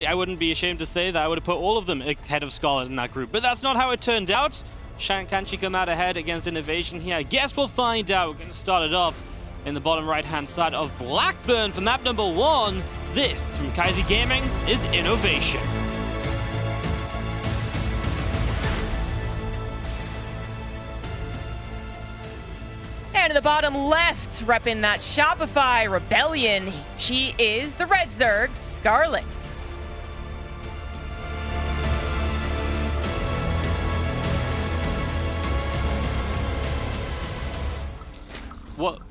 I wouldn't be ashamed to say that I would have put all of them ahead of Scarlett in that group, but that's not how it turned out. Can she come out ahead against INnoVation here? I guess we'll find out. We're going to start it off in the bottom right-hand side of Blackburn for map number 1. This, from Kaiser Gaming, is INnoVation. And in the bottom left, repping that Shopify Rebellion, she is the Red Zerg, Scarlett.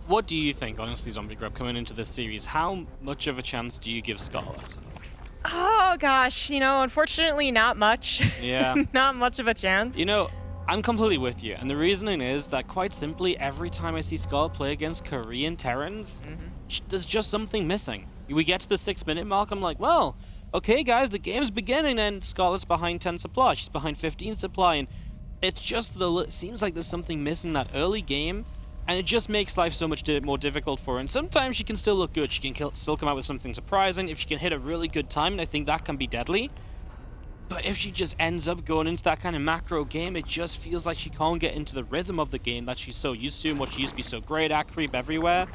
What do you think, honestly, Zombie Grub, coming into this series? How much of a chance do you give Scarlett? Oh, gosh, you know, unfortunately, not much. Yeah. Not much of a chance. You know, I'm completely with you, and the reasoning is that, quite simply, every time I see Scarlett play against Korean Terrans, there's just something missing. We get to the 6-minute mark, I'm like, well, okay, guys, the game's beginning, and Scarlett's behind 10 supply. She's behind 15 supply, and it's just it seems like there's something missing in that early game, and it just makes life so much more difficult for her. And sometimes she can still look good. She can still come out with something surprising. If she can hit a really good time, I think that can be deadly. But if she just ends up going into that kind of macro game, it just feels like she can't get into the rhythm of the game that she's so used to and what she used to be so great at, creep everywhere.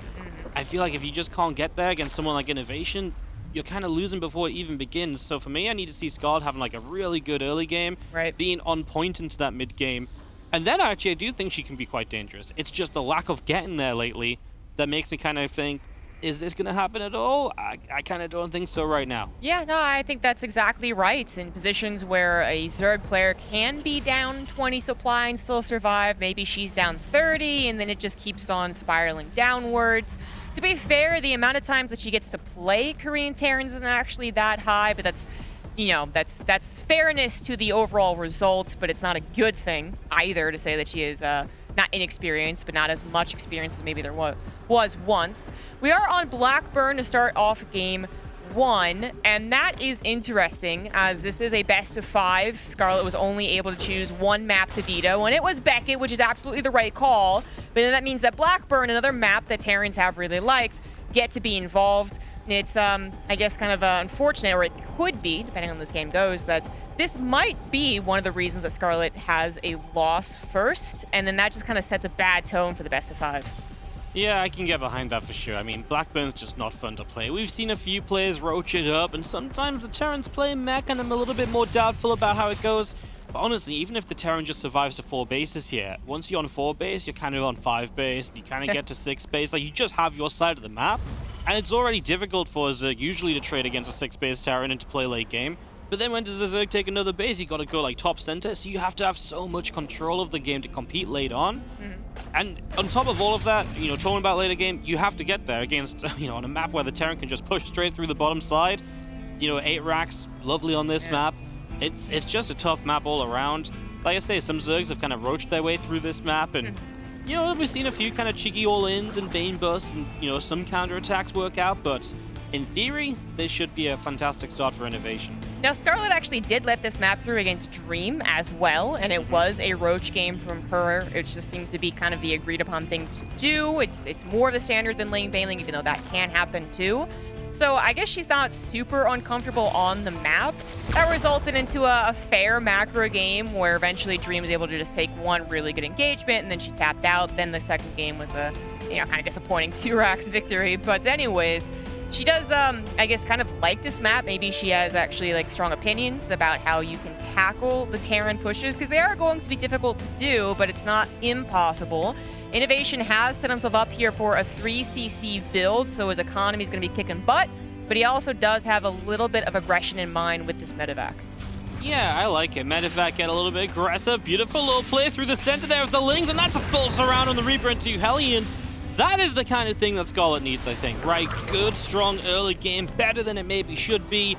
I feel like if you just can't get there against someone like INnoVation, you're kind of losing before it even begins. So for me, I need to see Scarlett having like a really good early game, being on point into that mid game. And then actually, I do think she can be quite dangerous. It's just the lack of getting there lately that makes me kind of think, is this going to happen at all? I kind of don't think so right now. Yeah, no, I think that's exactly right. In positions where a Zerg player can be down 20 supply and still survive, maybe she's down 30, and then it just keeps on spiraling downwards. To be fair, the amount of times that she gets to play Korean Terrans isn't actually that high, but that's, you know, that's fairness to the overall result, but it's not a good thing either to say that she is not inexperienced, but not as much experience as maybe there was once. We are on Blackburn to start off game 1, and that is interesting as this is a best of 5. Scarlett was only able to choose one map to veto, and it was Beckett, which is absolutely the right call. But then that means that Blackburn, another map that Terrans have really liked, get to be involved. And it's, I guess, kind of unfortunate, or it could be, depending on how this game goes, that this might be one of the reasons that Scarlett has a loss first, and then that just kind of sets a bad tone for the best of 5. Yeah, I can get behind that for sure. I mean, Blackburn's just not fun to play. We've seen a few players roach it up, and sometimes the Terrans play mech, and I'm a little bit more doubtful about how it goes. But honestly, even if the Terran just survives to 4 bases here, once you're on 4 base, you're kind of on 5 base, and you kind of get to 6 base. Like, you just have your side of the map, and it's already difficult for a Zerg usually to trade against a 6-base Terran and to play late game. But then when does a Zerg take another base? You got to go like top center, so you have to have so much control of the game to compete late on. And on top of all of that, you know, talking about later game, you have to get there against, you know, on a map where the Terran can just push straight through the bottom side. You know, 8 racks, lovely on this map. It's just a tough map all around. Like I say, some Zergs have kind of roached their way through this map, and you know, we've seen a few kind of cheeky all-ins and Bane busts, and you know, some counterattacks work out, but in theory, this should be a fantastic start for INnoVation. Now, Scarlett actually did let this map through against Dream as well, and it was a roach game from her. It just seems to be kind of the agreed-upon thing to do. It's more of the standard than lane baneling, even though that can happen too. So I guess she's not super uncomfortable on the map. That resulted into a fair macro game where eventually Dream was able to just take one really good engagement, and then she tapped out. Then the second game was a, you know, kind of disappointing 2 racks victory. But anyways, she does, I guess, kind of like this map. Maybe she has actually like strong opinions about how you can tackle the Terran pushes, because they are going to be difficult to do, but it's not impossible. INnoVation has set himself up here for a 3cc build, so his economy is going to be kicking butt, but he also does have a little bit of aggression in mind with this medevac. Yeah, I like it. Medevac get a little bit aggressive. Beautiful little play through the center there of the Lings, and that's a full surround on the Reaper and 2 Hellions. That is the kind of thing that Scarlett needs, I think, right? Good, strong early game, better than it maybe should be.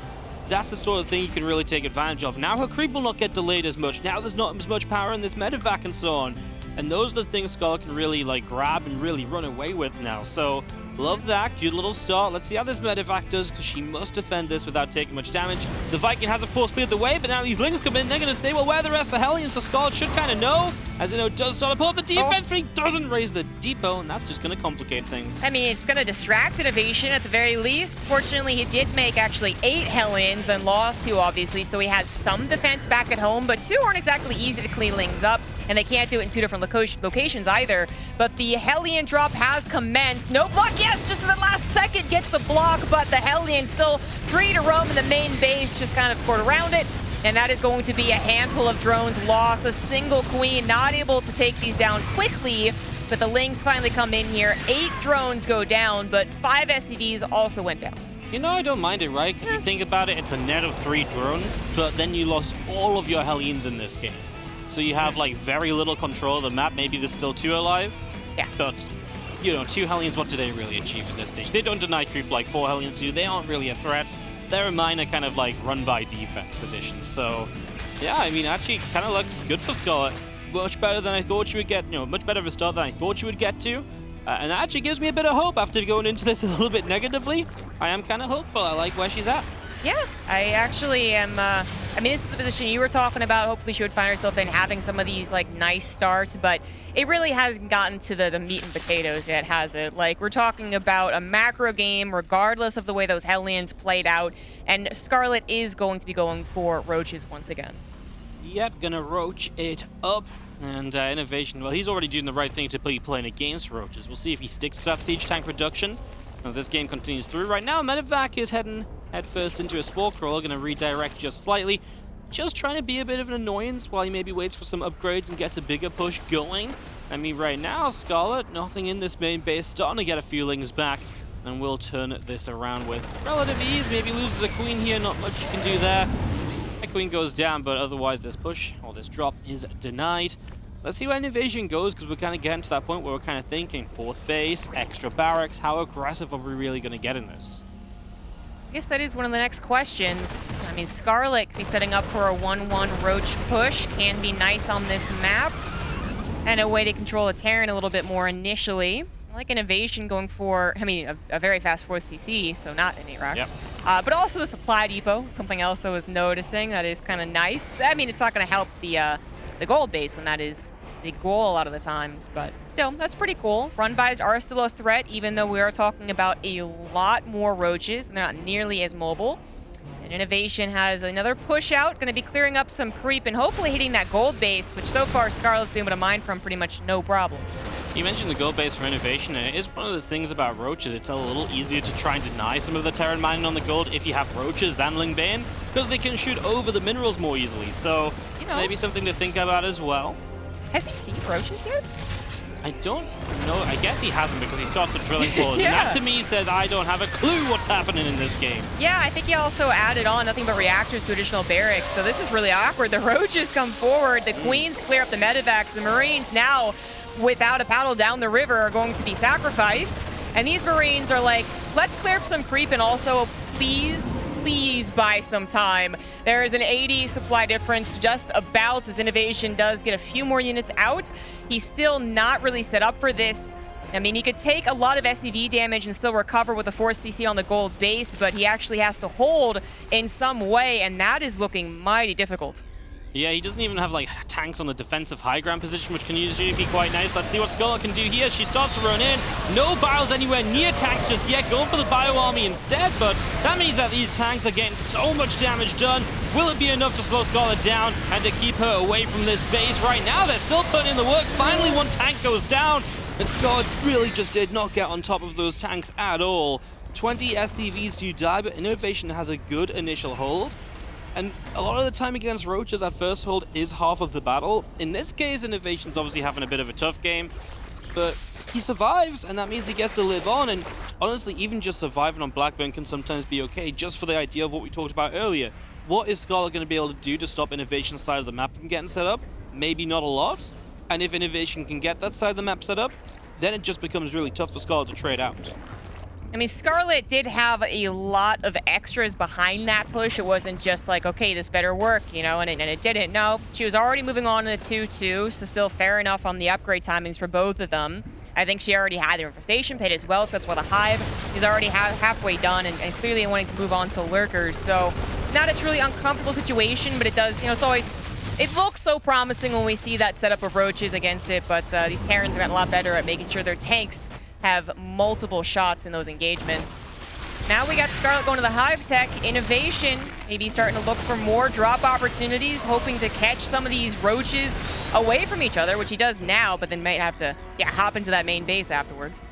That's the sort of thing you can really take advantage of. Now her creep will not get delayed as much. Now there's not as much power in this medevac and so on. And those are the things Scarlett can really like grab and really run away with now. So Love that. Cute little start. Let's see how this medevac does, because she must defend this without taking much damage. The Viking has, of course, cleared the way, but now these Lings come in. They're going to say, well, where are the rest of the Hellions? So Scarlett should kind of know, as does start to pull up the defense, but he doesn't raise the depot, and that's just going to complicate things. I mean, it's going to distract INnoVation at the very least. Fortunately, he did make actually 8 Hellions, then lost 2, obviously, so he has some defense back at home, but 2 aren't exactly easy to clean Lings up, and they can't do it in 2 different locations either. But the Hellion drop has commenced. No block, yes, just in the last second gets the block, but the Hellion still free to roam in the main base, just kind of court around it. And that is going to be a handful of drones lost. A single queen not able to take these down quickly, but the Lings finally come in here. 8 drones go down, but 5 SCVs also went down. You know, I don't mind it, right? Because you think about it, it's a net of 3 drones, but then you lost all of your Hellions in this game. So you have, like, very little control of the map. Maybe there's still 2 alive. Yeah. But, you know, 2 Hellions, what do they really achieve at this stage? They don't deny creep like 4 Hellions do. They aren't really a threat. They're a minor kind of, like, run-by-defense addition. So, yeah, I mean, actually kind of looks good for Scarlett. Much better than I thought she would get, you know, much better of a start than I thought she would get to. And that actually gives me a bit of hope after going into this a little bit negatively. I am kind of hopeful. I like where she's at. Yeah, I actually am. I mean, this is the position you were talking about. Hopefully she would find herself in, having some of these, like, nice starts, but it really hasn't gotten to the meat and potatoes yet, has it? Like, we're talking about a macro game, regardless of the way those Hellions played out, and Scarlett is going to be going for Roaches once again. Yep, gonna Roach it up. And INnoVation, well, he's already doing the right thing to be playing against Roaches. We'll see if he sticks to that siege tank reduction as this game continues through. Right now, medevac is heading headfirst into a Spore Crawler, going to redirect just slightly. Just trying to be a bit of an annoyance while he maybe waits for some upgrades and gets a bigger push going. I mean, right now, Scarlett, nothing in this main base, starting to get a few Lings back. And we'll turn this around with relative ease. Maybe loses a queen here, not much you can do there. That queen goes down, but otherwise this push, or this drop, is denied. Let's see where INnoVation goes, because we're kind of getting to that point where we're kind of thinking 4th base, extra barracks. How aggressive are we really going to get in this? I guess that is one of the next questions. I mean, Scarlett could be setting up for a 1-1 Roach push. Can be nice on this map. And a way to control a Terran a little bit more initially. I like INnoVation going for, I mean, a very fast 4th CC, so not any racks. Yep. But also the supply depot, something else I was noticing that is kind of nice. I mean, it's not going to help the gold base when that is the goal a lot of the times, but still, that's pretty cool. Run-bys are still a threat, even though we are talking about a lot more Roaches, and they're not nearly as mobile. And INnoVation has another push out, going to be clearing up some creep and hopefully hitting that gold base, which so far Scarlett's been able to mine from pretty much no problem. You mentioned the gold base for INnoVation, and it is one of the things about Roaches. It's a little easier to try and deny some of the Terran mining on the gold if you have Roaches than Lingbane, because they can shoot over the minerals more easily. So, you know, maybe something to think about as well. Has he seen Roaches yet? I don't know. I guess he hasn't, because he starts at drilling floors. Yeah. And that to me says I don't have a clue what's happening in this game. Yeah, I think he also added on nothing but reactors to additional barracks. So this is really awkward. The Roaches come forward. The Queens clear up the medevacs. The Marines now, without a paddle down the river, are going to be sacrificed. And these Marines are like, let's clear up some creep and also please buy some time. There is an 80 supply difference just about, as INnoVation does get a few more units out. He's still not really set up for this. I mean, he could take a lot of SCV damage and still recover with a 4 CC on the gold base, but he actually has to hold in some way, and that is looking mighty difficult. Yeah, he doesn't even have, like, tanks on the defensive high ground position, which can usually be quite nice. Let's see what Scarlett can do here. She starts to run in. No bios anywhere near tanks just yet. Going for the bio army instead, but that means that these tanks are getting so much damage done. Will it be enough to slow Scarlett down and to keep her away from this base? Right now, they're still putting in the work. Finally, one tank goes down, and Scarlett really just did not get on top of those tanks at all. 20 SCVs do die, but INnoVation has a good initial hold. And a lot of the time against Roaches, that first hold is half of the battle. In this case, INnoVation's obviously having a bit of a tough game, but he survives, and that means he gets to live on. And honestly, even just surviving on Blackburn can sometimes be okay, just for the idea of what we talked about earlier. What is Scarlett going to be able to do to stop INnoVation's side of the map from getting set up? Maybe not a lot. And if INnoVation can get that side of the map set up, then it just becomes really tough for Scarlett to trade out. I mean, Scarlett did have a lot of extras behind that push. It wasn't just like, okay, this better work, you know, and it didn't. No, she was already moving on in a 2-2, so still fair enough on the upgrade timings for both of them. I think she already had the Infestation Pit as well, so that's why the Hive is already halfway done and clearly wanting to move on to Lurkers. So not a truly uncomfortable situation, but it does, it's always, it looks so promising when we see that setup of Roaches against it, but these Terrans have gotten a lot better at making sure their tanks have multiple shots in those engagements. Now we got Scarlett going to the Hive tech. INnoVation maybe starting to look for more drop opportunities, hoping to catch some of these Roaches away from each other, which he does now, but then might have to hop into that main base afterwards.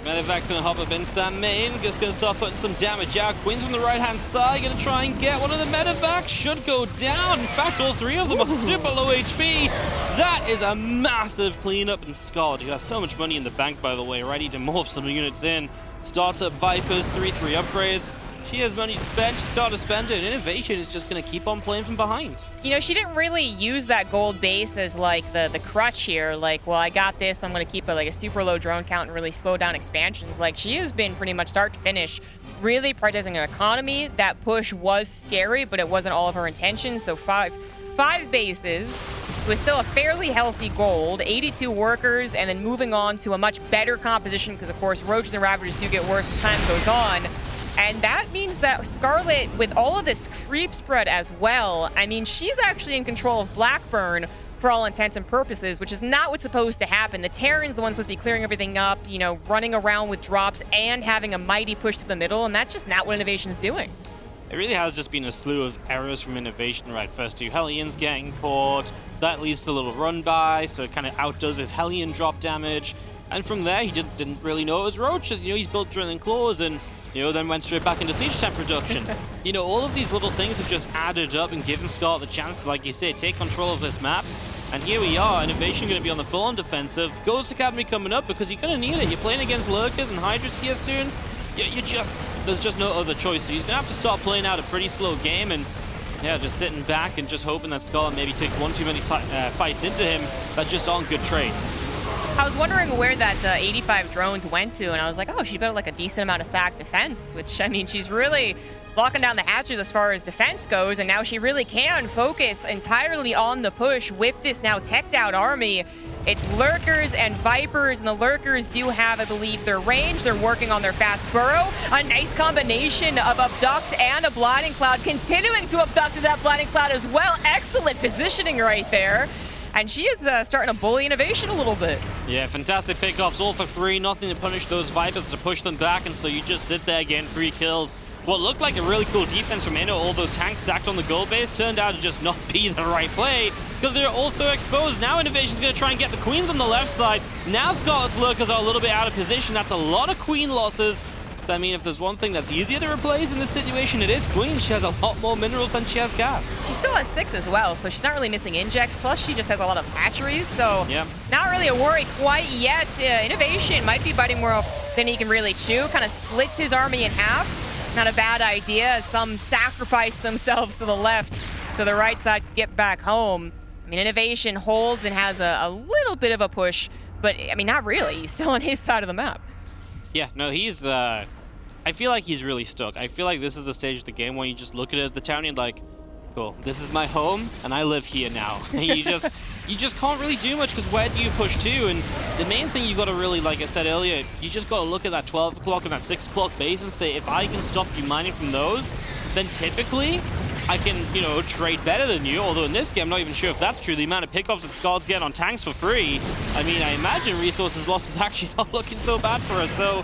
Medevac's gonna hop up into that main, just gonna start putting some damage out. Queen's on the right-hand side, gonna try and get one of the Medevacs, should go down. In fact, all three of them are super low HP. That is a massive cleanup, and Scarlett, who has so much money in the bank, by the way, ready to morph some units in. Starts up Vipers, 3-3 upgrades. She has money to spend, she started to spend it. INnoVation is just gonna keep on playing from behind. She didn't really use that gold base as like the crutch here. Like, well, I got this, I'm gonna keep a super low drone count and really slow down expansions. Like, she has been pretty much start to finish really prioritizing an economy. That push was scary, but it wasn't all of her intention. So five bases with still a fairly healthy gold, 82 workers, and then moving on to a much better composition because, of course, Roaches and Ravagers do get worse as time goes on. And that means that Scarlett, with all of this creep spread as well, I mean, she's actually in control of Blackburn for all intents and purposes, which is not what's supposed to happen. The Terran's the one supposed to be clearing everything up, running around with drops and having a mighty push to the middle, and that's just not what INnoVation's doing. It really has just been a slew of errors from INnoVation, right? First two Hellions getting caught, that leads to a little run by, so it kind of outdoes his Hellion drop damage. And from there, he didn't really know it was Roaches. He's built Drilling Claws and, then went straight back into Siege Temp production. All of these little things have just added up and given Scarlett the chance to, like you say, take control of this map. And here we are, INnoVation going to be on the full-on defensive. Ghost Academy coming up because you're going to need it. You're playing against Lurkers and Hydras here soon. There's just no other choice. So he's going to have to start playing out a pretty slow game and, just sitting back and just hoping that Scarlett maybe takes one too many fights into him that just aren't good trades. I was wondering where that 85 drones went to, and I was like, oh, she built like a decent amount of stack defense, which, I mean, she's really locking down the hatches as far as defense goes, and now she really can focus entirely on the push with this now teched out army. It's Lurkers and Vipers, and the Lurkers do have, I believe, their range. They're working on their fast burrow. A nice combination of Abduct and a Blinding Cloud, continuing to abduct that Blinding Cloud as well. Excellent positioning right there. And she is starting to bully INnoVation a little bit. Yeah, fantastic pickoffs, all for free. Nothing to punish those Vipers to push them back, and so you just sit there getting 3 kills. What looked like a really cool defense from Inno, all those tanks stacked on the gold base, turned out to just not be the right play because they're also exposed. Now INnoVation's going to try and get the Queens on the left side. Now Scarlett's Lurkers are a little bit out of position. That's a lot of Queen losses. I mean, if there's one thing that's easier to replace in this situation, it is Queen. She has a lot more minerals than she has gas. She still has 6 as well, so she's not really missing injects. Plus, she just has a lot of hatcheries, so not really a worry quite yet. INnoVation might be biting more off than he can really chew. Kind of splits his army in half. Not a bad idea, as some sacrifice themselves to the left so the right side can get back home. I mean, INnoVation holds and has a little bit of a push, but, I mean, not really. He's still on his side of the map. Yeah, no, he's... I feel like he's really stuck. I feel like this is the stage of the game when you just look at it as the town and you're like, cool, this is my home, and I live here now. you just can't really do much, because where do you push to? And the main thing you got to really, like I said earlier, you just got to look at that 12 o'clock and that 6 o'clock base and say, if I can stop you mining from those, then typically I can, trade better than you. Although in this game, I'm not even sure if that's true. The amount of pickoffs that Scarlett's getting on tanks for free, I mean, I imagine resources loss is actually not looking so bad for us. So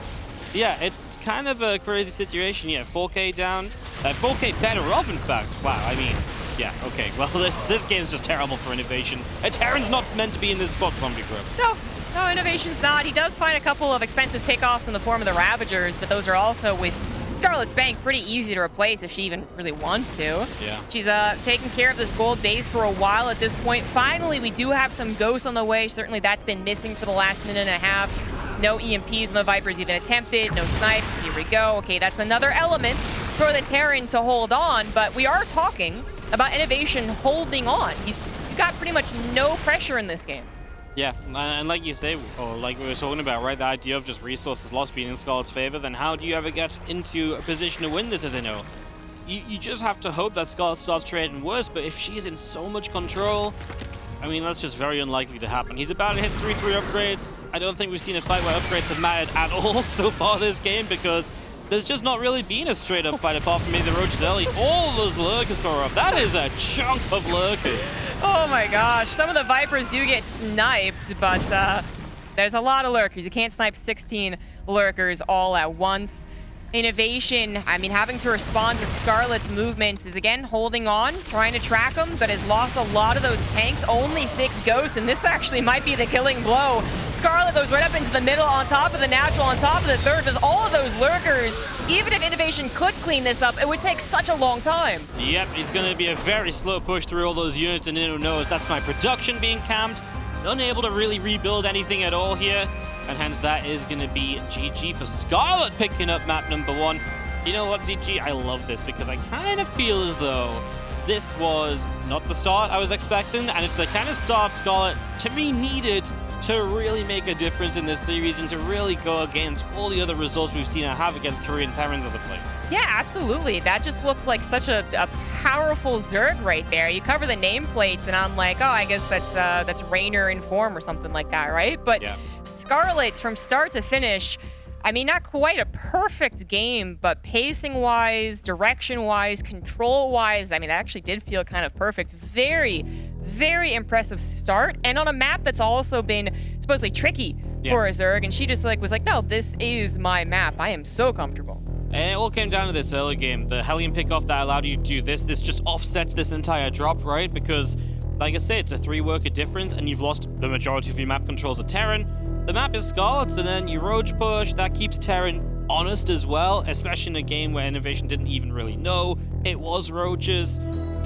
yeah, it's kind of a crazy situation. Yeah, 4K down. 4K better off, in fact. Wow, I mean, yeah, okay. Well, this game's just terrible for INnoVation. Terran's not meant to be in this spot, Zombie Group. No, INnoVation's not. He does find a couple of expensive pickoffs in the form of the Ravagers, but those are also with Scarlett's Bank pretty easy to replace if she even really wants to. Yeah. She's taking care of this gold base for a while at this point. Finally, we do have some ghosts on the way. Certainly that's been missing for the last minute and a half. No EMPs, no Vipers even attempted, no snipes. Here we go. Okay, that's another element for the Terran to hold on, but we are talking about INnoVation holding on. He's got pretty much no pressure in this game. Yeah, and like you say, or like we were talking about, right, the idea of just resources lost being in Scarlett's favor, then how do you ever get into a position to win this as Inno? You just have to hope that Scarlett starts trading worse, but if she's in so much control, I mean, that's just very unlikely to happen. He's about to hit 3-3 upgrades. I don't think we've seen a fight where upgrades have mattered at all so far this game, because there's just not really been a straight-up fight apart from maybe the Roaches early. All those Lurkers power up. That is a chunk of Lurkers. Oh my gosh. Some of the Vipers do get sniped, but there's a lot of Lurkers. You can't snipe 16 Lurkers all at once. INnoVation, I mean, having to respond to Scarlett's movements is, again, holding on, trying to track him, but has lost a lot of those tanks. Only 6 ghosts, and this actually might be the killing blow. Scarlett goes right up into the middle, on top of the natural, on top of the third, with all of those Lurkers. Even if INnoVation could clean this up, it would take such a long time. Yep, it's going to be a very slow push through all those units, and Inno knows that's my production being camped. Unable to really rebuild anything at all here. And hence that is going to be GG for Scarlett picking up map number 1. You know what, ZG? I love this because I kind of feel as though this was not the start I was expecting, and it's the kind of start Scarlett, to me, needed to really make a difference in this series and to really go against all the other results we've seen her have against Korean Terrans as of late. Yeah, absolutely. That just looked like such a powerful Zerg right there. You cover the nameplates, and I'm like, oh, I guess that's Raynor in form or something like that, right? But yeah. Scarlett, from start to finish, I mean, not quite a perfect game, but pacing-wise, direction-wise, control-wise, I mean, it actually did feel kind of perfect. Very, very impressive start, and on a map that's also been supposedly tricky for a Zerg, and she just was like, no, this is my map. I am so comfortable. And it all came down to this early game. The Hellion pickoff that allowed you to do this just offsets this entire drop, right? Because, like I say, it's a 3-worker difference, and you've lost the majority of your map controls of Terran. The map is Scarlett's, and then you Roach push. That keeps Terran honest as well, especially in a game where INnoVation didn't even really know it was Roaches.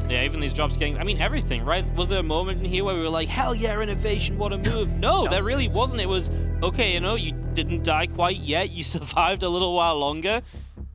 Yeah, even these drops getting, I mean, everything, right? Was there a moment in here where we were like, hell yeah, INnoVation, what a move? No, there really wasn't. It was, okay, you know, you didn't die quite yet. You survived a little while longer.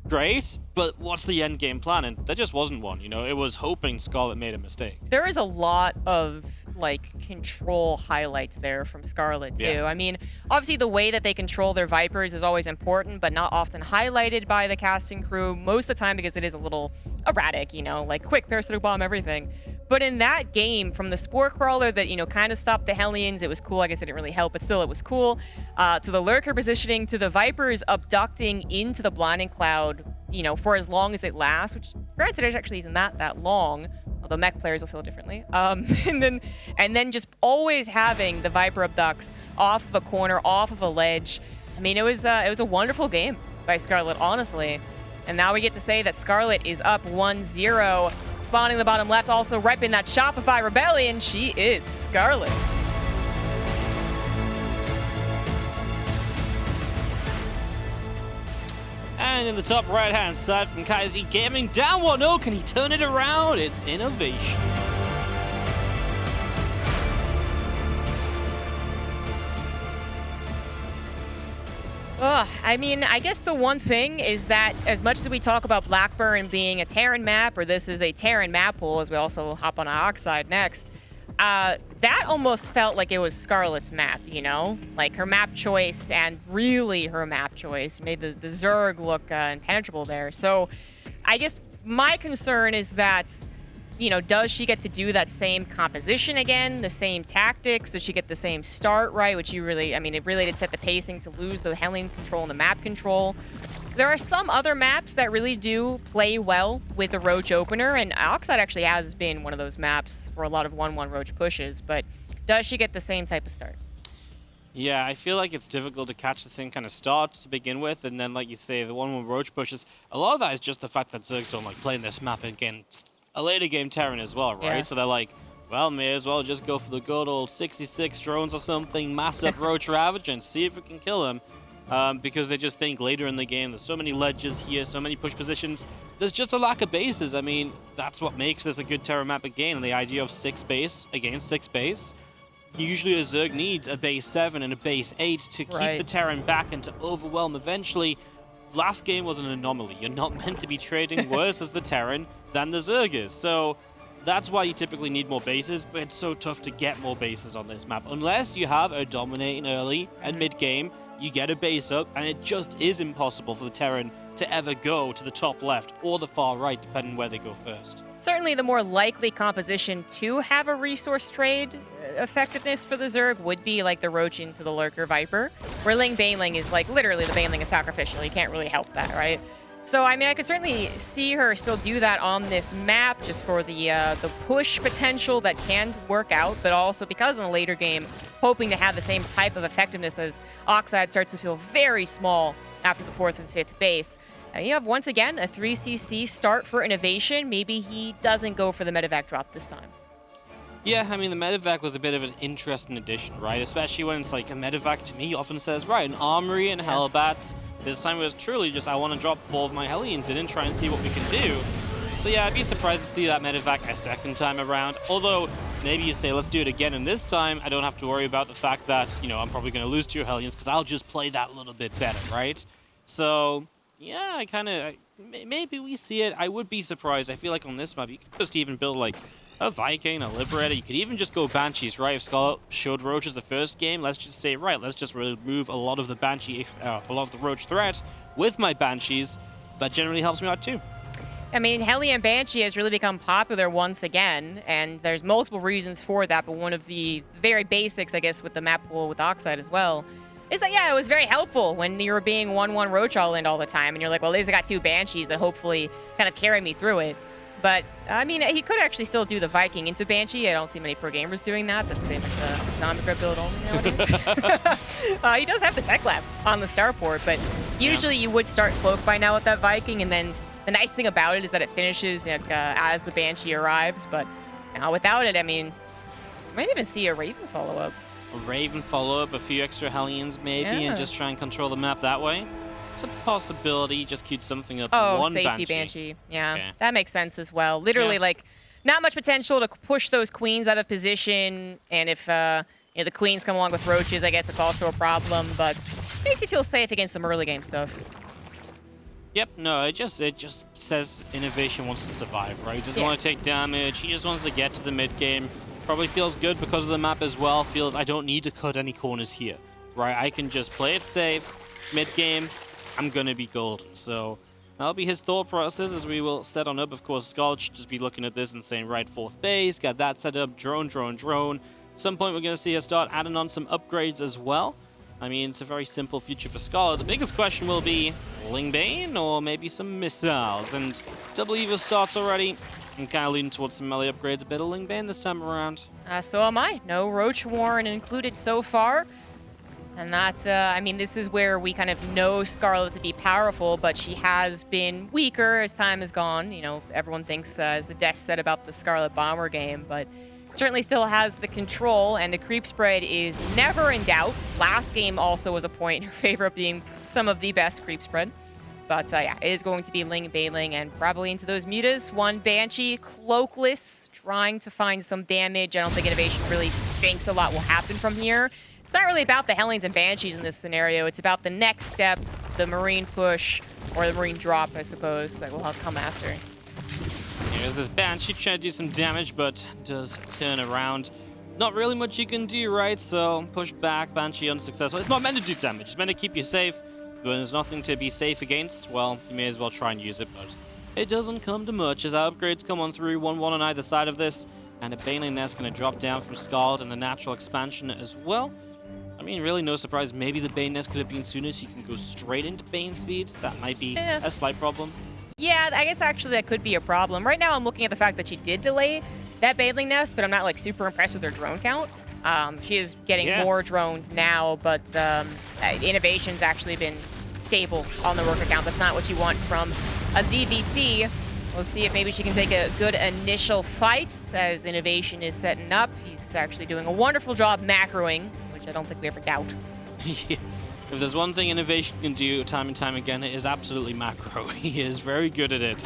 Great, but what's the end game plan? And there just wasn't one, you know? It was hoping Scarlett made a mistake. There is a lot of, like, control highlights there from Scarlett, too. Yeah. I mean, obviously the way that they control their Vipers is always important, but not often highlighted by the casting crew, most of the time because it is a little erratic, you know? Like, quick, parasitic bomb, everything. But in that game, from the Spore Crawler that, you know, kind of stopped the Hellions, it was cool. I guess it didn't really help, but still, it was cool. To the Lurker positioning, to the Vipers abducting into the Blinding Cloud, you know, for as long as it lasts, which, granted, it actually isn't that long, although mech players will feel differently. And then just always having the Viper abducts off of a corner, off of a ledge. I mean, it was a wonderful game by Scarlett, honestly. And now we get to say that Scarlett is up 1-0. Spawning the bottom left, also repping that Shopify Rebellion. She is Scarlett. And in the top right-hand side from Kaizi Gaming, down 1-0. Can he turn it around? It's INnoVation. I mean, I guess the one thing is that as much as we talk about Blackburn being a Terran map, or this is a Terran map pool, as we also hop on Oxide next, that almost felt like it was Scarlett's map, you know? Like her map choice, and really her map choice, made the Zerg look impenetrable there. So I guess my concern is that, you know, does she get to do that same composition again, the same tactics? Does she get the same start, right? Which you really, I mean, it really did set the pacing to lose the Hellion control and the map control. There are some other maps that really do play well with the Roach opener, and Oxide actually has been one of those maps for a lot of 1-1 Roach pushes, but does she get the same type of start? Yeah, I feel like it's difficult to catch the same kind of start to begin with, and then, like you say, the 1-1 Roach pushes, a lot of that is just the fact that Zergs don't like playing this map against a later game Terran as well, right? Yeah. So they're like, well, may as well just go for the good old 66 drones or something, mass up Roach Ravager and see if we can kill him. Because they just think later in the game, there's so many ledges here, so many push positions, there's just a lack of bases. I mean, that's what makes this a good Terran map again, the idea of 6 base against 6 base. Usually a Zerg needs a base 7 and a base 8 to keep the Terran back and to overwhelm eventually. Last game was an anomaly. You're not meant to be trading worse as the Terran than the Zerg is. So that's why you typically need more bases, but it's so tough to get more bases on this map. Unless you have a dominating early and mid-game, you get a base up, and it just is impossible for the Terran to ever go to the top left or the far right, depending where they go first. Certainly the more likely composition to have a resource trade effectiveness for the Zerg would be like the Roach into the Lurker Viper, where Ling Baneling is like literally the Baneling is sacrificial. You can't really help that, right? So, I mean, I could certainly see her still do that on this map just for the push potential that can work out, but also because in the later game, hoping to have the same type of effectiveness as Oxide starts to feel very small after the 4th and 5th base. You have, once again, a 3cc start for INnoVation. Maybe he doesn't go for the medevac drop this time. Yeah, I mean, the medevac was a bit of an interesting addition, right? Especially when it's like a medevac to me often says, right, an armory and hellbats. This time it was truly just, I want to drop 4 of my Hellions in and try and see what we can do. So yeah, I'd be surprised to see that medevac a second time around. Although, maybe you say, let's do it again, and this time I don't have to worry about the fact that, you know, I'm probably going to lose to your Hellions because I'll just play that little bit better, right? So, yeah, I kind of, maybe we see it. I would be surprised. I feel like on this map, you could just even build like a Viking, a Liberator. You could even just go Banshees, right? If Scarlett showed Roaches the first game, let's just say, right, let's just remove a lot of the Banshee, a lot of the Roach threat with my Banshees. That generally helps me out too. I mean, Hellion Banshee has really become popular once again, and there's multiple reasons for that, but one of the very basics, I guess, with the map pool with Oxide as well, is that, yeah, it was very helpful when you were being 1-1 Roach all-in all the time, and you're like, well, at least I got 2 Banshees that hopefully kind of carry me through it. But, I mean, he could actually still do the Viking into Banshee. I don't see many pro gamers doing that. That's pretty much a zombie grip build only nowadays. He does have the Tech Lab on the starport, but usually you would start Cloak by now with that Viking, and then the nice thing about it is that it finishes as the Banshee arrives, but now without it, I mean, you might even see a Raven follow-up. A Raven follow-up, a few extra Hellions maybe, and just try and control the map that way. It's a possibility. Just queued something up. One safety Banshee. Yeah, okay. That makes sense as well. Literally, like, not much potential to push those queens out of position, and if you know, the queens come along with Roaches, I guess it's also a problem, but makes you feel safe against some early game stuff. Yep, no, it just says INnoVation wants to survive, right? He doesn't want to take damage. He just wants to get to the mid game. Probably feels good because of the map as well. Feels I don't need to cut any corners here, right? I can just play it safe. Mid game, I'm gonna be golden. So that'll be his thought process as we will set on up. Of course, Scarlett should just be looking at this and saying, right, 4th base, got that set up, drone. At some point, we're gonna see her start adding on some upgrades as well. I mean, it's a very simple future for Scarlett. The biggest question will be Ling Bane or maybe some missiles. And Double Evil starts already. I'm kind of leaning towards some melee upgrades. A bit of Ling Bane this time around. So am I. No Roach Warren included so far. And that, I mean, this is where we kind of know Scarlett to be powerful, but she has been weaker as time has gone. You know, everyone thinks, as the death said about the Scarlet Bomber game, but certainly still has the control, and the creep spread is never in doubt. Last game also was a point in her favor of being some of the best creep spread. But yeah, it is going to be Ling Baneling and probably into those mutas. One Banshee, cloakless, trying to find some damage. I don't think INnoVation really thinks a lot will happen from here. It's not really about the Hellions and Banshees in this scenario. It's about the next step, the Marine push, or the Marine drop, I suppose, that will come after. Here's this Banshee trying to do some damage, but does turn around. Not really much you can do, right? So push back, Banshee unsuccessful. It's not meant to do damage. It's meant to keep you safe. But when there's nothing to be safe against, well, you may as well try and use it, but it doesn't come to much as our upgrades come on through, 1-1 on either side of this, and a Baneling Nest going to drop down from Scarlett and the natural expansion as well. I mean, really no surprise. Maybe the Bane Nest could have been sooner so you can go straight into Bane speed. That might be a slight problem. Yeah, I guess actually that could be a problem. Right now I'm looking at the fact that she did delay that Baneling Nest, but I'm not like super impressed with her drone count. She is getting more drones now, but INnoVation's actually been stable on the worker count. That's not what you want from a ZVT. We'll see if maybe she can take a good initial fight as INnoVation is setting up. He's actually doing a wonderful job macroing, which I don't think we ever doubt. Yeah. If there's one thing INnoVation can do time and time again, it is absolutely macro. He is very good at it.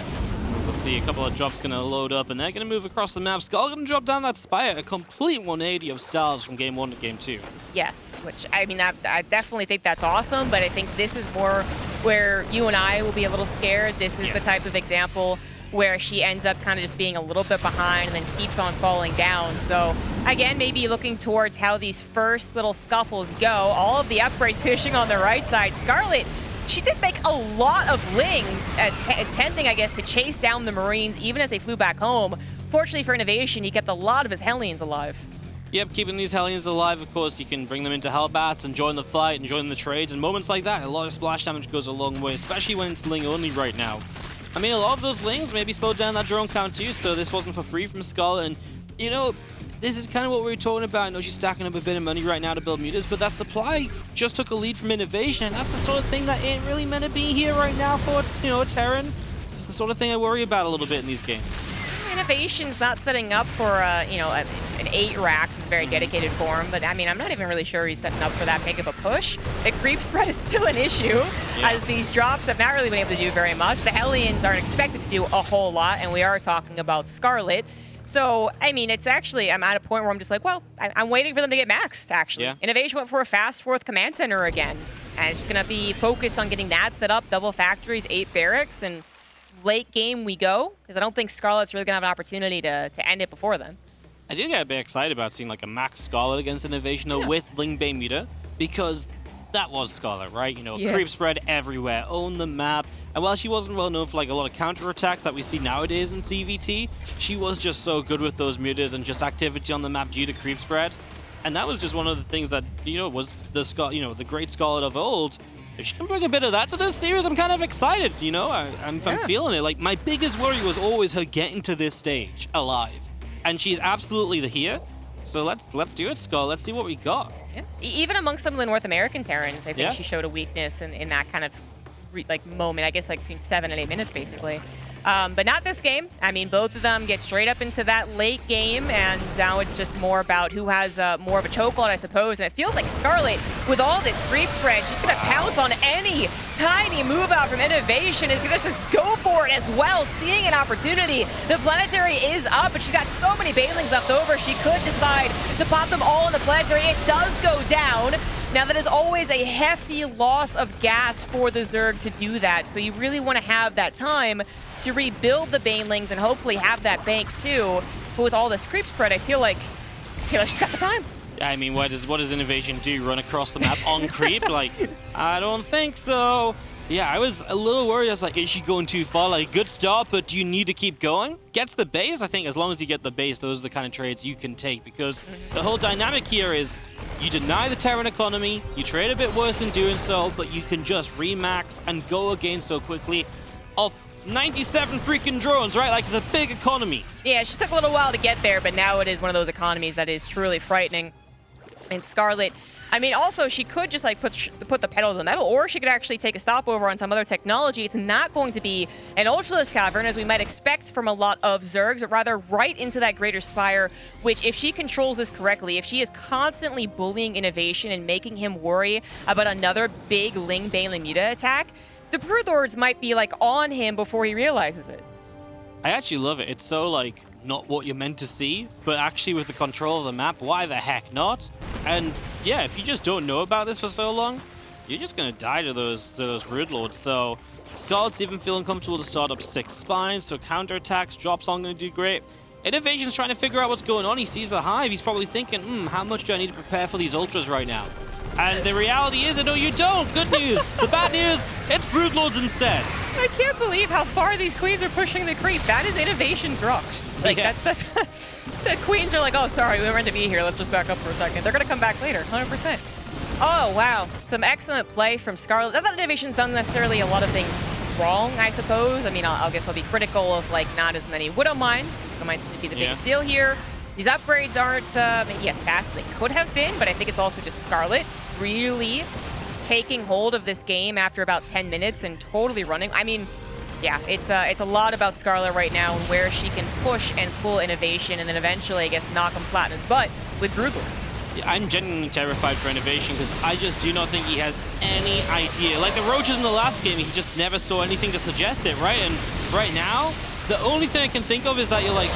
We'll see a couple of drops going to load up, and they're going to move across the map. Skull going to drop down that Spire, a complete 180 of styles from Game 1 to Game 2. Yes, which, I mean, I definitely think that's awesome, but I think this is more where you and I will be a little scared. This is the type of example where she ends up kind of just being a little bit behind and then keeps on falling down. So, again, maybe looking towards how these first little scuffles go. All of the upgrades finishing on the right side. Scarlett she did make a lot of Lings, attempting, I guess, to chase down the Marines even as they flew back home. Fortunately for INnoVation, he kept a lot of his Hellions alive. Yep, keeping these Hellions alive, of course, you can bring them into Hellbats and join the fight and join the trades, and moments like that, a lot of splash damage goes a long way, especially when it's Ling only right now. I mean, a lot of those Lings maybe slowed down that drone count too, so this wasn't for free from Scarlett, and, you know, this is kind of what we were talking about. I know she's stacking up a bit of money right now to build mutas, but that supply just took a lead from INnoVation, and that's the sort of thing that ain't really meant to be here right now for, you know, a Terran. It's the sort of thing I worry about a little bit in these games. INnoVation's not setting up for, you know, an 8 racks, very dedicated for him, but I mean, I'm not even really sure he's setting up for that big of a push. The creep spread is still an issue, as these drops have not really been able to do very much. The Hellions aren't expected to do a whole lot, and we are talking about Scarlett. So, I mean, it's actually, I'm at a point where I'm just like, well, I'm waiting for them to get maxed, actually. Yeah. INnoVation went for a fast 4th command center again, and it's going to be focused on getting that set up, double factories, 8 barracks, and late game we go, because I don't think Scarlett's really going to have an opportunity to end it before then. I do get a bit excited about seeing like a max Scarlett against INnoVation though, with Ling Bane Muta, because that was Scarlett, right? You know, creep spread everywhere, own the map. And while she wasn't well known for like a lot of counterattacks that we see nowadays in CVT, she was just so good with those mutas and just activity on the map due to creep spread. And that was just one of the things that, you know, was the great Scarlett of old. If she can bring a bit of that to this series, I'm kind of excited, you know? I'm feeling it. Like, my biggest worry was always her getting to this stage alive. And she's absolutely here. So let's do it, Skull. Let's see what we got. Yeah. Even amongst some of the North American Terrans, I think she showed a weakness in that kind of moment, I guess like between 7 and 8 minutes, basically. But not this game. I mean, both of them get straight up into that late game, and now it's just more about who has more of a chokehold, I suppose. And it feels like Scarlett, with all this creep spread, she's going to pounce on any tiny move out from INnoVation, is going to just go for it as well, seeing an opportunity. The planetary is up, but she's got so many Banelings left over, she could decide to pop them all in the planetary. It does go down. Now, that is always a hefty loss of gas for the Zerg to do that, so you really want to have that time to rebuild the Banelings and hopefully have that bank too. But with all this creep spread, I feel like she's got the time. I mean, what does INnoVation do? Run across the map on creep? Like, I don't think so. Yeah, I was a little worried. I was like, is she going too far? Like, good start, but do you need to keep going? Gets the base. I think as long as you get the base, those are the kind of trades you can take, because the whole dynamic here is you deny the Terran economy, you trade a bit worse in doing so, but you can just remax and go again so quickly off 97 freaking drones, right? Like, it's a big economy. Yeah, she took a little while to get there, but now it is one of those economies that is truly frightening. And Scarlett, I mean, also, she could just, like, put the pedal to the metal, or she could actually take a stopover on some other technology. It's not going to be an Ultralisk Cavern, as we might expect from a lot of Zergs, but rather right into that Greater Spire, which, if she controls this correctly, if she is constantly bullying INnoVation and making him worry about another big Ling Bane Muta attack, the Broodlords might be, like, on him before he realizes it. I actually love it. It's so, like, not what you're meant to see, but actually with the control of the map, why the heck not? And yeah, if you just don't know about this for so long, you're just gonna die to those Broodlords. So Scarlett's even feeling comfortable to start up 6 spines, so counterattacks, drops aren't gonna do great. INnoVation's trying to figure out what's going on. He sees the hive. He's probably thinking, how much do I need to prepare for these ultras right now? And the reality is, no, you don't. Good news. The bad news, it's Broodlords instead. I can't believe how far these queens are pushing the creep. That is INnoVation's rocks. Like, the queens are like, oh, sorry, we were meant to be here. Let's just back up for a second. They're going to come back later, 100%. Oh, wow. Some excellent play from Scarlett. Not that INnoVation's done necessarily a lot of things wrong, I suppose. I mean, I guess I'll be critical of, like, not as many Widow Mines, because Widow Mines seem to be the biggest deal here. These upgrades aren't, yes, fast they could have been, but I think it's also just Scarlett really taking hold of this game after about 10 minutes and totally running. I mean, yeah, it's a lot about Scarlett right now and where she can push and pull INnoVation and then eventually, I guess, knock him flat in his butt with Broodlords. Yeah, I'm genuinely terrified for INnoVation because I just do not think he has any idea. Like the Roaches in the last game, he just never saw anything to suggest it, right? And right now, the only thing I can think of is that you're like,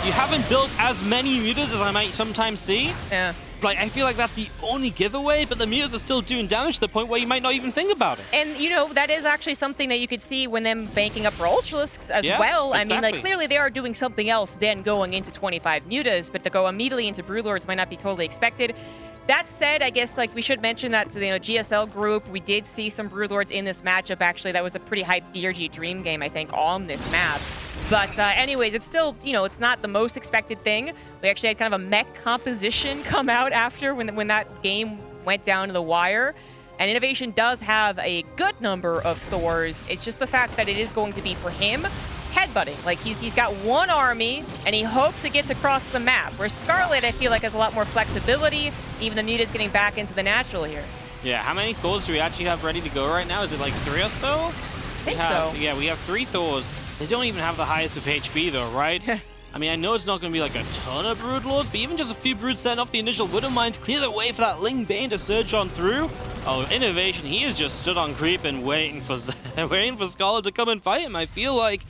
you haven't built as many mutas as I might sometimes see. Yeah. Like, I feel like that's the only giveaway, but the mutas are still doing damage to the point where you might not even think about it. And, you know, that is actually something that you could see when them banking up for Ultralisks as well. Exactly. I mean, like, clearly they are doing something else than going into 25 mutas, but to go immediately into Broodlords might not be totally expected. That said, I guess like we should mention that to the GSL group, we did see some Broodlords in this matchup. Actually, that was a pretty hype DRG Dream game, I think, on this map. But anyways, it's still, it's not the most expected thing. We actually had kind of a mech composition come out after when that game went down to the wire. And INnoVation does have a good number of Thors. It's just the fact that it is going to be for him headbutting. Like he's got one army and he hopes it gets across the map. Where Scarlett, I feel like, has a lot more flexibility, even though Nita's getting back into the natural here. Yeah, how many Thors do we actually have ready to go right now? Is it like 3 or so? I think so. Yeah, we have 3 Thors. They don't even have the highest of HP though, right? I mean, I know it's not going to be like a ton of Broodlords, but even just a few Broods setting off the initial Widow Mines clear the way for that Ling Bane to surge on through. Oh, INnoVation, he has just stood on creep and waiting for Scarlett to come and fight him. I feel like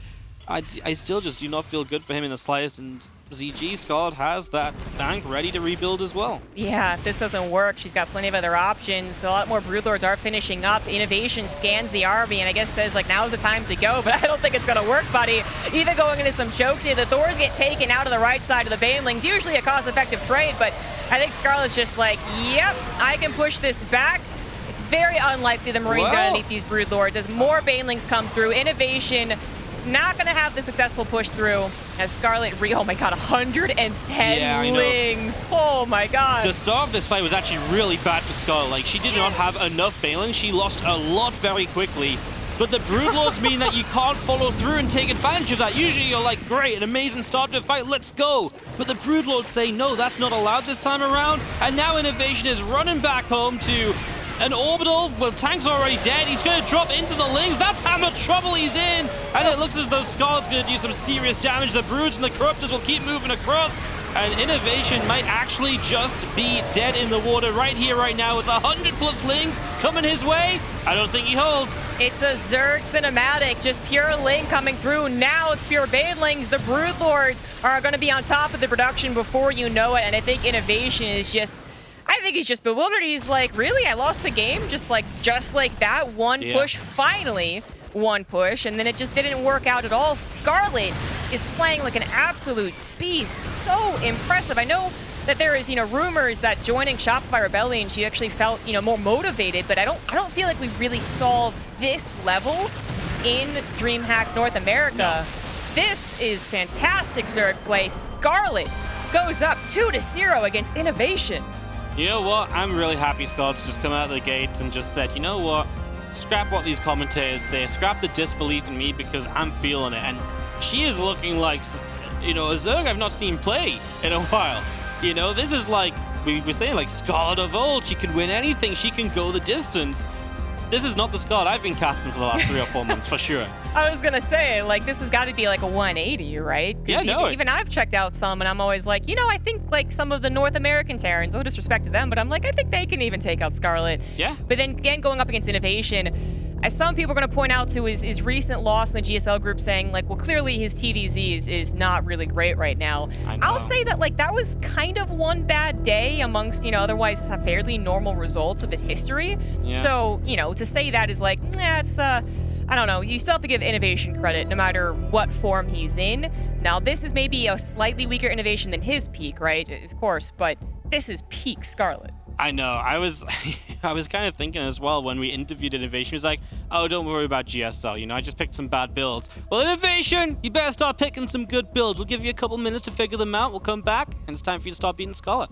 I still just do not feel good for him in the slightest, and ZG Scarlett has that bank ready to rebuild as well. Yeah, if this doesn't work, she's got plenty of other options. So a lot more Broodlords are finishing up. INnoVation scans the army and I guess says, like, now's the time to go, but I don't think it's going to work, buddy. Either going into some chokes here, the Thors get taken out of the right side of the Banelings, usually a cost-effective trade, but I think Scarlett's just like, yep, I can push this back. It's very unlikely the Marine's going to need these Broodlords as more Banelings come through. INnoVation not going to have the successful push through as Scarlett oh my god, 110 Lings. Oh my god. The start of this fight was actually really bad for Scarlett. Like, she did not have enough Banelings. She lost a lot very quickly. But the Broodlords mean that you can't follow through and take advantage of that. Usually you're like, great, an amazing start to a fight, let's go. But the Broodlords say, no, that's not allowed this time around. And now INnoVation is running back home to an orbital. Well, Tank's already dead. He's going to drop into the Lings. That's how much trouble he's in. And it looks as though Scarlett's going to do some serious damage. The Broods and the Corruptors will keep moving across. And INnoVation might actually just be dead in the water right here, right now, with 100+ Lings coming his way. I don't think he holds. It's a Zerg cinematic, just pure Ling coming through. Now it's pure Banelings. The Broodlords are going to be on top of the production before you know it. And I think INnoVation is just... I think he's just bewildered. He's like, really? I lost the game? Just like that? One push, finally one push, and then it just didn't work out at all. Scarlett is playing like an absolute beast. So impressive. I know that there is, rumors that joining Shopify Rebellion, she actually felt, more motivated, but I don't feel like we really saw this level in DreamHack North America. No. This is fantastic Zerg play. Scarlett goes up 2-0 against INnoVation. You know what? I'm really happy Scarlett's just come out of the gates and just said, you know what? Scrap what these commentators say. Scrap the disbelief in me because I'm feeling it. And she is looking like, a Zerg I've not seen play in a while. This is like, we were saying, like Scarlett of old. She can win anything. She can go the distance. This is not the Scarlett I've been casting for the last 3 or 4 months, for sure. I was going to say, like, this has got to be like a 180, right? Yeah, no. Even I've checked out some, and I'm always like, I think, like, some of the North American Terrans, no disrespect to them, but I'm like, I think they can even take out Scarlett. Yeah. But then, again, going up against INnoVation, as some people are going to point out to his recent loss in the GSL group saying, like, well, clearly his TVZ is not really great right now. I'll say that, like, that was kind of one bad day amongst, otherwise fairly normal results of his history. Yeah. So, to say that is like, it's, I don't know. You still have to give INnoVation credit no matter what form he's in. Now, this is maybe a slightly weaker INnoVation than his peak, right? Of course, but this is peak Scarlett. I know. I was kind of thinking as well when we interviewed INnoVation. He was like, oh, don't worry about GSL. I just picked some bad builds. Well, INnoVation, you better start picking some good builds. We'll give you a couple minutes to figure them out. We'll come back, and it's time for you to start beating Scarlett.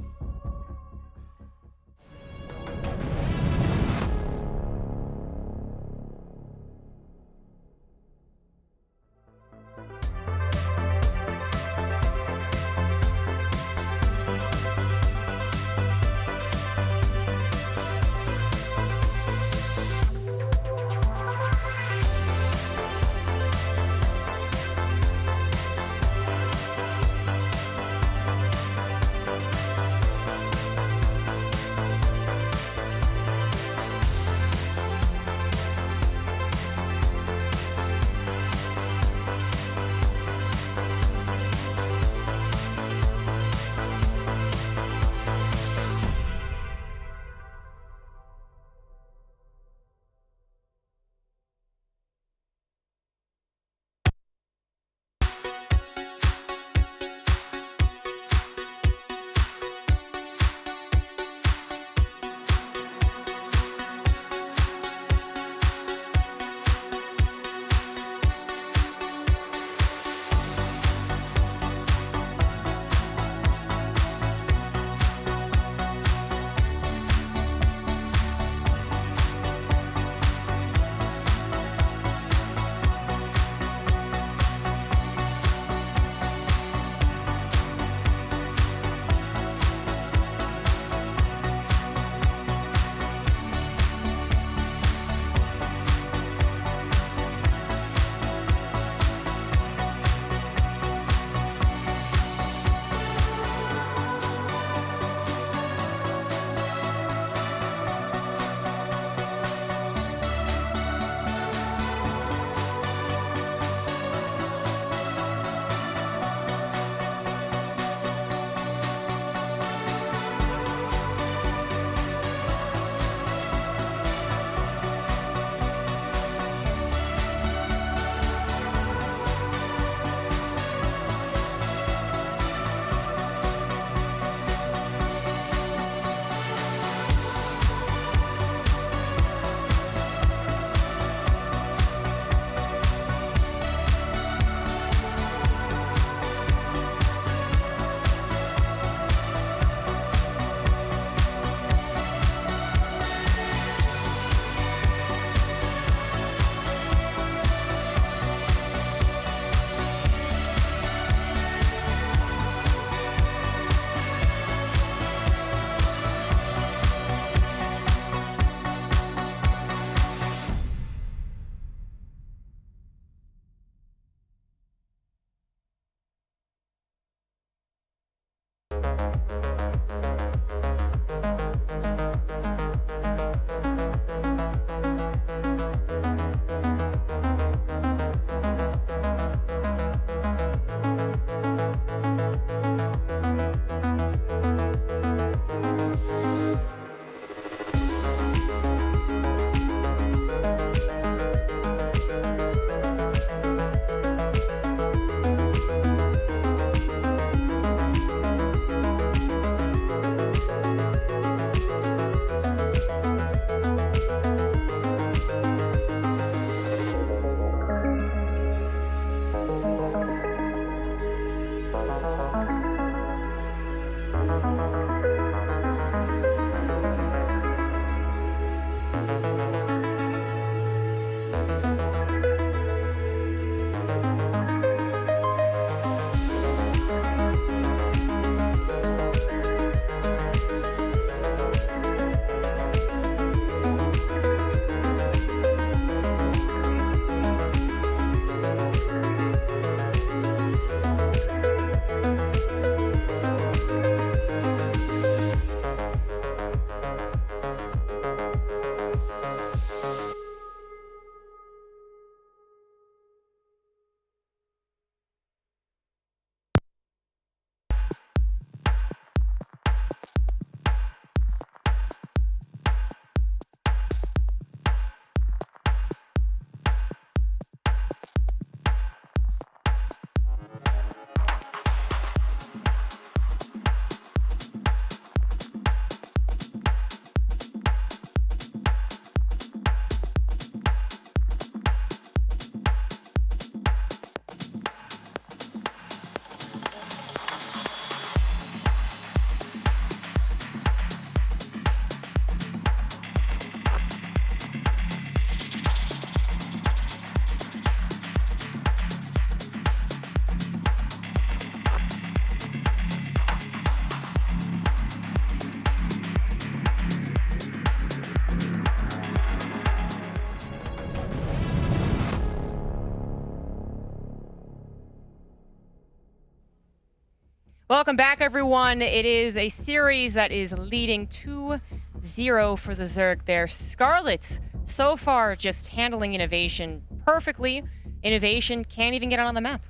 Welcome back, everyone. It is a series that is leading 2-0 for the Zerg there. Scarlett, so far, just handling INnoVation perfectly. INnoVation can't even get out on the map.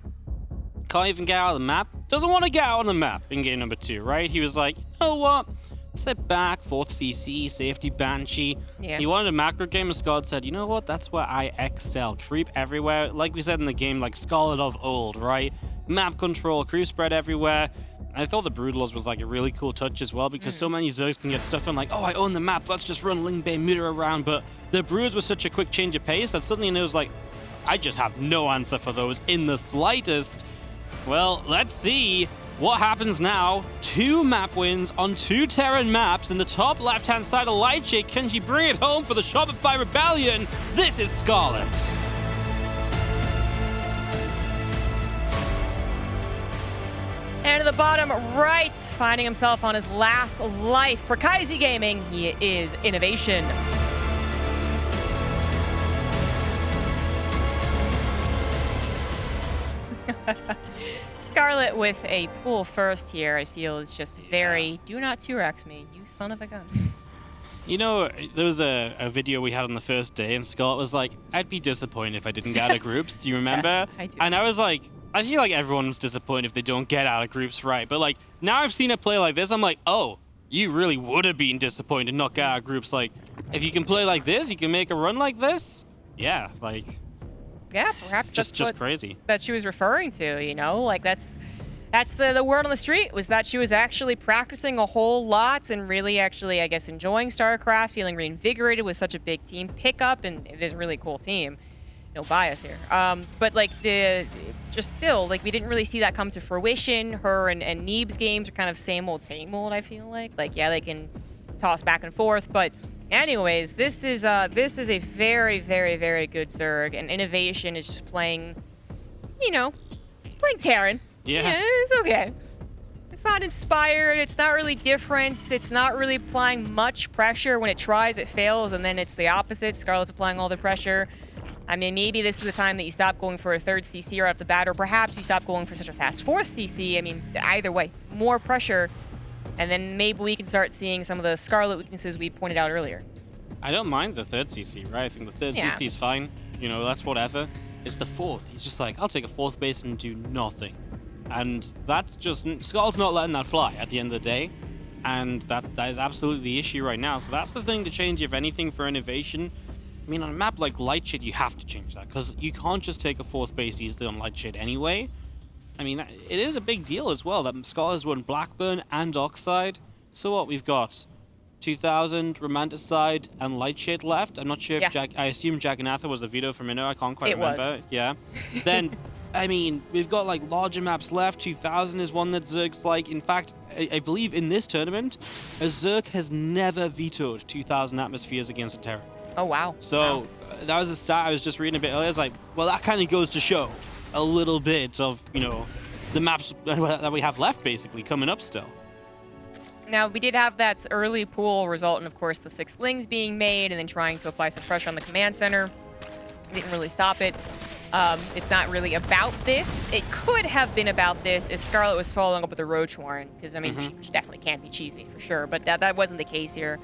Can't even get out of the map. Doesn't want to get out on the map in game number 2, right? He was like, you know what? Sit back, 4th CC, safety Banshee. Yeah. He wanted a macro game, and Scarlett said, you know what? That's where I excel. Creep everywhere. Like we said in the game, like Scarlett of old, right? Map control, creep spread everywhere. I thought the Broodlords was like a really cool touch as well, because so many Zergs can get stuck on like, oh, I own the map, let's just run Ling Bay meter around. But the Broods were such a quick change of pace that suddenly knows like, I just have no answer for those in the slightest. Well, let's see what happens now. 2 map wins on 2 Terran maps in the top left-hand side of Lightshade. Can she bring it home for the Shopify Rebellion? This is Scarlett. And at the bottom right, finding himself on his last life for Kaizi Gaming, he is INnoVation. Scarlett with a pull first here, I feel is just very, do not 2x me, you son of a gun. You know, there was a video we had on the first day, and Scarlett was like, I'd be disappointed if I didn't get out of groups. Do you remember? Yeah, I do. And I was like, I feel like everyone's disappointed if they don't get out of groups right. But like, now I've seen her play like this, I'm like, oh, you really would have been disappointed not get out of groups. Like, if you can play like this, you can make a run like this. Yeah, like... Yeah, perhaps just that's crazy. That she was referring to, you know? Like, that's the word on the street, was that she was actually practicing a whole lot and really actually, I guess, enjoying StarCraft, feeling reinvigorated with such a big team pickup, and it is a really cool team. No bias here. But, like, just still, like, we didn't really see that come to fruition. Her and Neeb's games are kind of same old, I feel like. Like, yeah, they can toss back and forth, but... Anyways, this is a very, very, very good Zerg, and INnoVation is just playing, you know, it's playing Terran. Yeah, it's okay. It's not inspired, it's not really different, it's not really applying much pressure. When it tries, it fails, and then it's the opposite. Scarlett's applying all the pressure. I mean, maybe this is the time that you stop going for a 3rd CC right off the bat, or perhaps you stop going for such a fast 4th CC. I mean, either way, more pressure And then maybe we can start seeing some of the Scarlett weaknesses we pointed out earlier. I don't mind the third CC, right? I think the third CC is fine. You know, that's whatever. It's the fourth. He's just like, I'll take a fourth base and do nothing. And that's just... Scarlett's not letting that fly at the end of the day. And that is absolutely the issue right now. So that's the thing to change, if anything, for INnoVation. I mean, on a map like Lightshade, you have to change that, because you can't just take a fourth base easily on Lightshade anyway. I mean, it is a big deal as well that Scarlett has won Blackburn and Oxide. So what, we've got 2000, Romanticide, and Lightshade left. I'm not sure if I assume Jagannatha was the veto from Inno. I can't quite remember. Was. Yeah. Then, I mean, we've got like larger maps left. 2000 is one that Zerg's like. In fact, I believe in this tournament, a Zerg has never vetoed 2000 atmospheres against a Terran. Oh, wow. So that was a stat I was just reading a bit earlier. It's like, well, that kind of goes to show a little bit of, you know, the maps that we have left basically coming up still. Now, we did have that early pool result in, of course, the 6 Lings being made and then trying to apply some pressure on the command center. Didn't really stop it. It's not really about this. It could have been about this if Scarlett was following up with a Roach Warren, because, I mean, she definitely can't be cheesy for sure, but that wasn't the case here.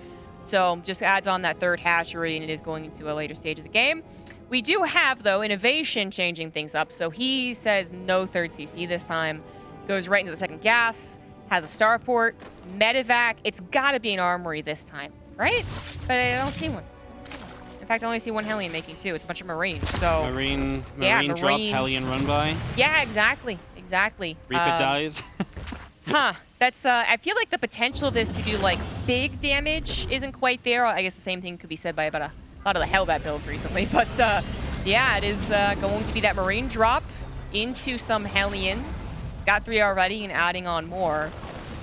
So just adds on that third hatchery, and it is going into a later stage of the game. We do have, though, INnoVation changing things up. So he says no third CC this time. Goes right into the second gas. Has a starport. Medevac. It's got to be an armory this time, right? But I don't see one. In fact, I only see one Hellion making two. It's a bunch of Marines. So Marine drop, Hellion run by. Yeah, exactly. Reaper dies. That's, I feel like the potential of this to do, like, big damage isn't quite there. I guess the same thing could be said by about a lot of the Hellbat builds recently. But, yeah, it is going to be that Marine drop into some Hellions. It's got 3 already and adding on more.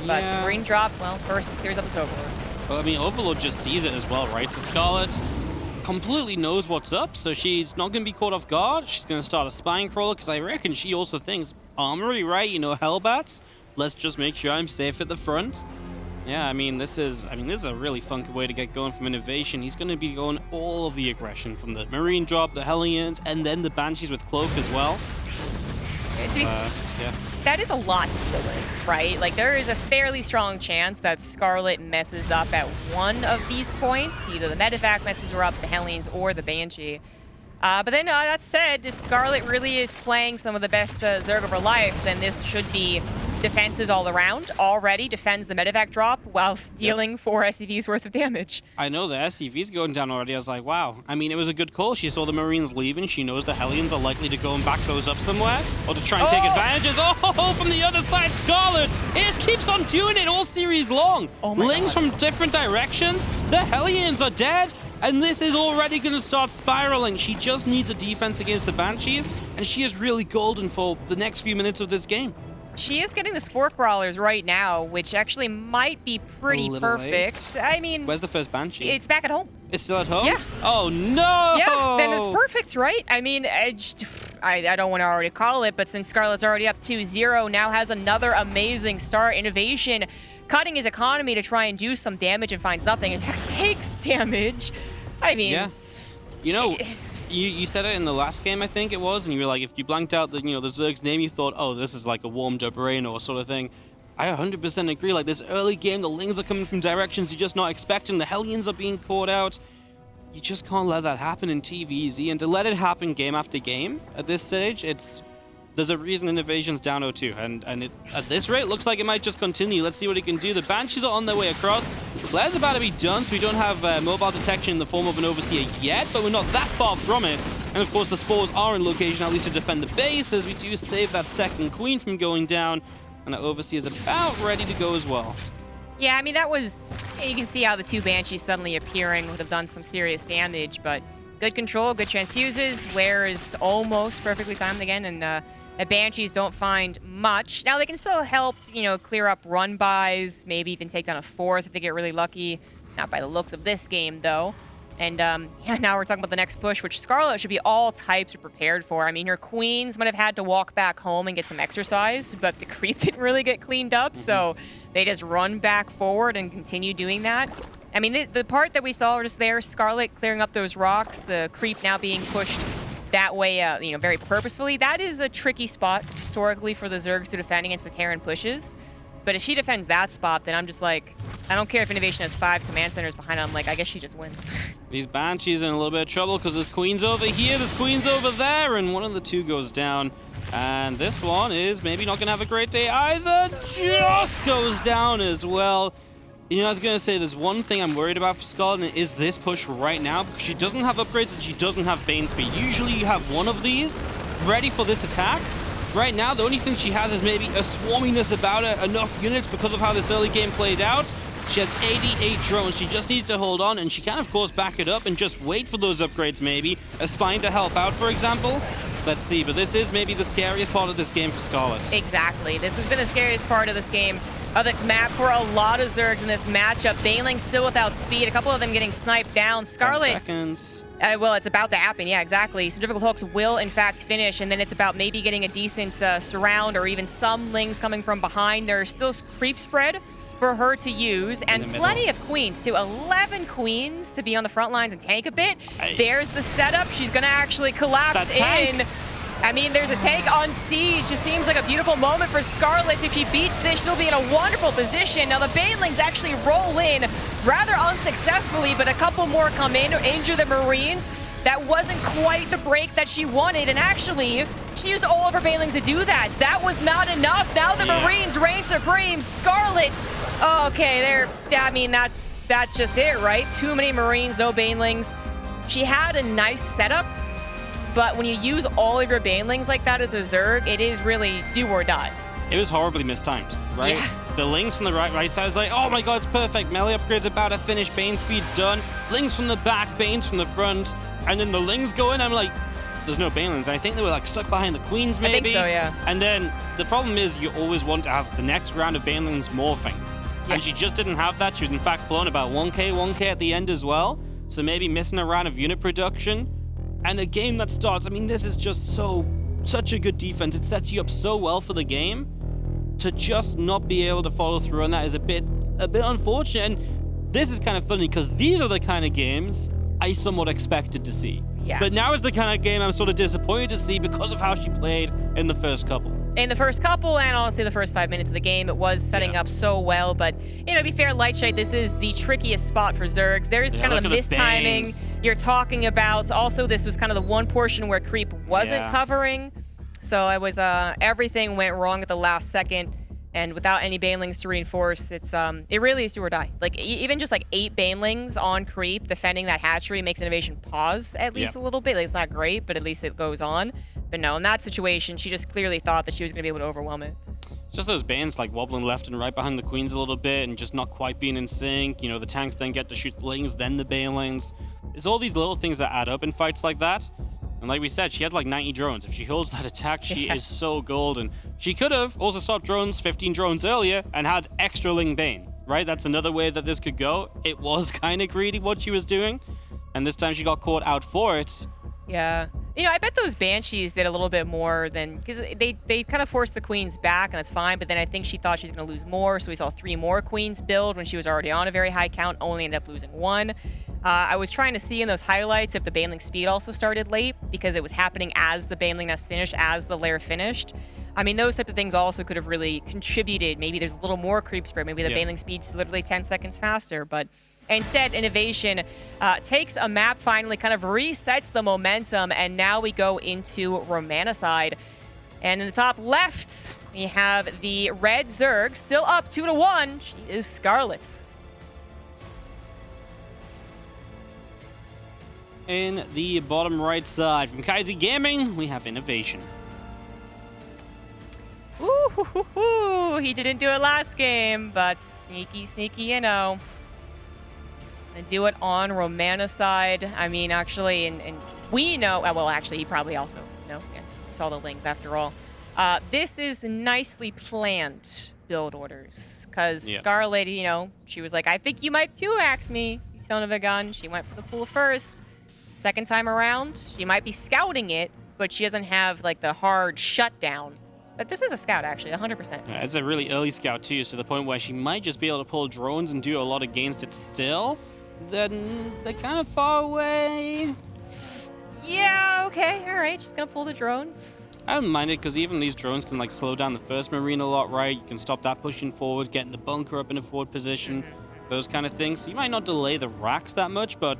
But the Marine drop, well, first clears up its Overlord. Well, I mean, Overlord just sees it as well, right? So Scarlett completely knows what's up, so she's not going to be caught off guard. She's going to start a spying crawler, because I reckon she also thinks, armory, right? You know, Hellbats. Let's just make sure I'm safe at the front. Yeah, I mean, this is a really funky way to get going from INnoVation. He's going to be going all of the aggression from the Marine drop, the Hellions, and then the Banshees with Cloak as well. That is a lot to deal with, right? Like, there is a fairly strong chance that Scarlett messes up at one of these points. Either the Medevac messes her up, the Hellions, or the Banshee. But then, that said, if Scarlett really is playing some of the best Zerg of her life, then this should be defenses all around. Already defends the Medevac drop whilst dealing 4 SCVs worth of damage. I know the SCV's going down already. I was like, wow. I mean, it was a good call. She saw the Marines leaving. She knows the Hellions are likely to go and back those up somewhere, or to try and take advantages. Oh, from the other side, Scarlett! It just keeps on doing it all series long. Oh my Lings God. from different directions. The Hellions are dead. And this is already going to start spiraling. She just needs a defense against the Banshees, and she is really golden for the next few minutes of this game. She is getting the Spore Crawlers right now, which actually might be pretty perfect. Late. I mean... Where's the first Banshee? It's back at home. It's still at home? Yeah. Oh, no! Yeah, then it's perfect, right? I mean, I don't want to already call it, but since Scarlett's already up 2-0, now has another amazing start. INnoVation cutting his economy to try and do some damage and finds nothing. In fact, takes damage. I mean... Yeah. You know... You said it in the last game, I think it was, and you were like, if you blanked out the, the Zerg's name, you thought, oh, this is like a warmed up Raynor sort of thing. I 100% agree. Like, this early game, the Lings are coming from directions you're just not expecting. The Hellions are being caught out. You just can't let that happen in TVZ, and to let it happen game after game at this stage, there's a reason INnoVation's down 0-2, and at this rate, looks like it might just continue. Let's see what he can do. The Banshees are on their way across. Blair's about to be done, so we don't have mobile detection in the form of an Overseer yet, but we're not that far from it. And of course, the Spores are in location, at least to defend the base, as we do save that second Queen from going down, and the Overseer is about ready to go as well. Yeah, I mean, that was... You can see how the 2 Banshees suddenly appearing would have done some serious damage, but good control, good transfuses. Where is almost perfectly timed again, and the Banshees don't find much. Now, they can still help, clear up run-bys, maybe even take down a 4th if they get really lucky. Not by the looks of this game, though. And, yeah, now we're talking about the next push, which Scarlett should be all types are prepared for. I mean, her Queens might have had to walk back home and get some exercise, but the creep didn't really get cleaned up, so they just run back forward and continue doing that. I mean, the part that we saw just there, Scarlett clearing up those rocks, the creep now being pushed that way, very purposefully. That is a tricky spot historically for the Zergs to defend against the Terran pushes. But if she defends that spot, then I'm just like, I don't care if INnoVation has 5 command centers behind her. I'm like, I guess she just wins. These Banshees are in a little bit of trouble because there's queens over here, there's queens over there, and one of the two goes down. And this one is maybe not going to have a great day either. Just goes down as well. You know, I was going to say there's one thing I'm worried about for Scarlett, and it is this push right now, because she doesn't have upgrades and she doesn't have Bane speed. Usually you have one of these ready for this attack. Right now, the only thing she has is maybe a swarminess about her, enough units because of how this early game played out. She has 88 drones. She just needs to hold on, and she can, of course, back it up and just wait for those upgrades, maybe. A spine to help out, for example. Let's see, but this is maybe the scariest part of this game for Scarlett. Exactly. This has been the scariest part of this game, of this map for a lot of Zergs in this matchup. Baneling still without speed. A couple of them getting sniped down. Scarlett... 10 seconds. Well, it's about to happen. Yeah, exactly. Some difficult hooks will, in fact, finish, and then it's about maybe getting a decent surround or even some lings coming from behind. There's still creep spread for her to use, and plenty of queens, too. 11 queens to be on the front lines and tank a bit. There's the setup. She's going to actually collapse in. I mean, there's a tank on siege. Just seems like a beautiful moment for Scarlett. If she beats this, she'll be in a wonderful position. Now, the Banelings actually roll in rather unsuccessfully, but a couple more come in to injure the Marines. That wasn't quite the break that she wanted, and actually, she used all of her Banelings to do that. That was not enough. Now the Marines reign supreme. Scarlett, okay, I mean, that's just it, right? Too many Marines, no Banelings. She had a nice setup, but when you use all of your Banelings like that as a Zerg, it is really do or die. It was horribly mistimed, right? Yeah. The Lings from the right side is like, oh my god, it's perfect. Melee upgrade's about to finish. Bane speed's done. Lings from the back, Bane's from the front. And then the Lings go in, I'm like, there's no Banelings. I think they were like stuck behind the Queens, maybe. I think so, yeah. And then the problem is you always want to have the next round of Banelings morphing. Yeah. And she just didn't have that. She was in fact flown about 1k at the end as well. So maybe missing a round of unit production. And a game that starts, I mean, this is just such a good defense. It sets you up so well for the game. To just not be able to follow through on that is a bit unfortunate. And this is kind of funny because these are the kind of games I somewhat expected to see. Yeah. But now is the kind of game I'm sort of disappointed to see because of how she played in the first couple. In the first couple, and honestly the first 5 minutes of the game, it was setting up so well. But, you know, to be fair, Lightshade, this is the trickiest spot for Zergs. There's kind of the mistiming you're talking about. Also, this was kind of the one portion where creep wasn't covering. So it was everything went wrong at the last second. And without any Banelings to reinforce, it really is do or die. Like, even just like 8 Banelings on creep defending that hatchery makes INnoVation pause at least a little bit. Like, it's not great, but at least it goes on. But no, in that situation, she just clearly thought that she was going to be able to overwhelm it. Just those Banes like wobbling left and right behind the Queens a little bit and just not quite being in sync. You know, the tanks then get to shoot the Lings, then the Banelings. It's all these little things that add up in fights like that. And like we said, she had like 90 drones. If she holds that attack, she is so golden. She could have also stopped drones 15 drones earlier and had extra Ling Bane, right? That's another way that this could go. It was kind of greedy what she was doing. And this time she got caught out for it. Yeah. You know, I bet those Banshees did a little bit more than... Because they kind of forced the Queens back, and that's fine. But then I think she thought she was going to lose more, so we saw 3 more Queens build when she was already on a very high count, only ended up losing 1. I was trying to see in those highlights if the Baneling speed also started late, because it was happening as the Baneling nest finished, as the lair finished. I mean, those types of things also could have really contributed. Maybe there's a little more creep spread. Maybe the Baneling speed's literally 10 seconds faster, but... Instead, INnoVation takes a map, finally kind of resets the momentum, and now we go into Romanicide. And in the top left, we have the red Zerg, still up 2-1. She is Scarlett. In the bottom right side, from Kaiser Gaming, we have INnoVation. Ooh, he didn't do it last game, but sneaky, you know. And do it on Romanicide. I mean, actually, and we know... Well, actually, he probably also... No, yeah, he saw the Lings after all. This is nicely planned build orders. Because Scarlett, you know, she was like, I think you might 2-axe me, you son of a gun. She went for the pool first. Second time around, she might be scouting it, but she doesn't have, like, the hard shutdown. But this is a scout, actually, 100%. Yeah, it's a really early scout, too, to the point where she might just be able to pull drones and do a lot against it still. Then they're kind of far away. Yeah, okay, all right. She's going to pull the drones. I don't mind it because even these drones can like slow down the first Marine a lot, right? You can stop that pushing forward, getting the bunker up in a forward position, those kind of things. So you might not delay the racks that much, but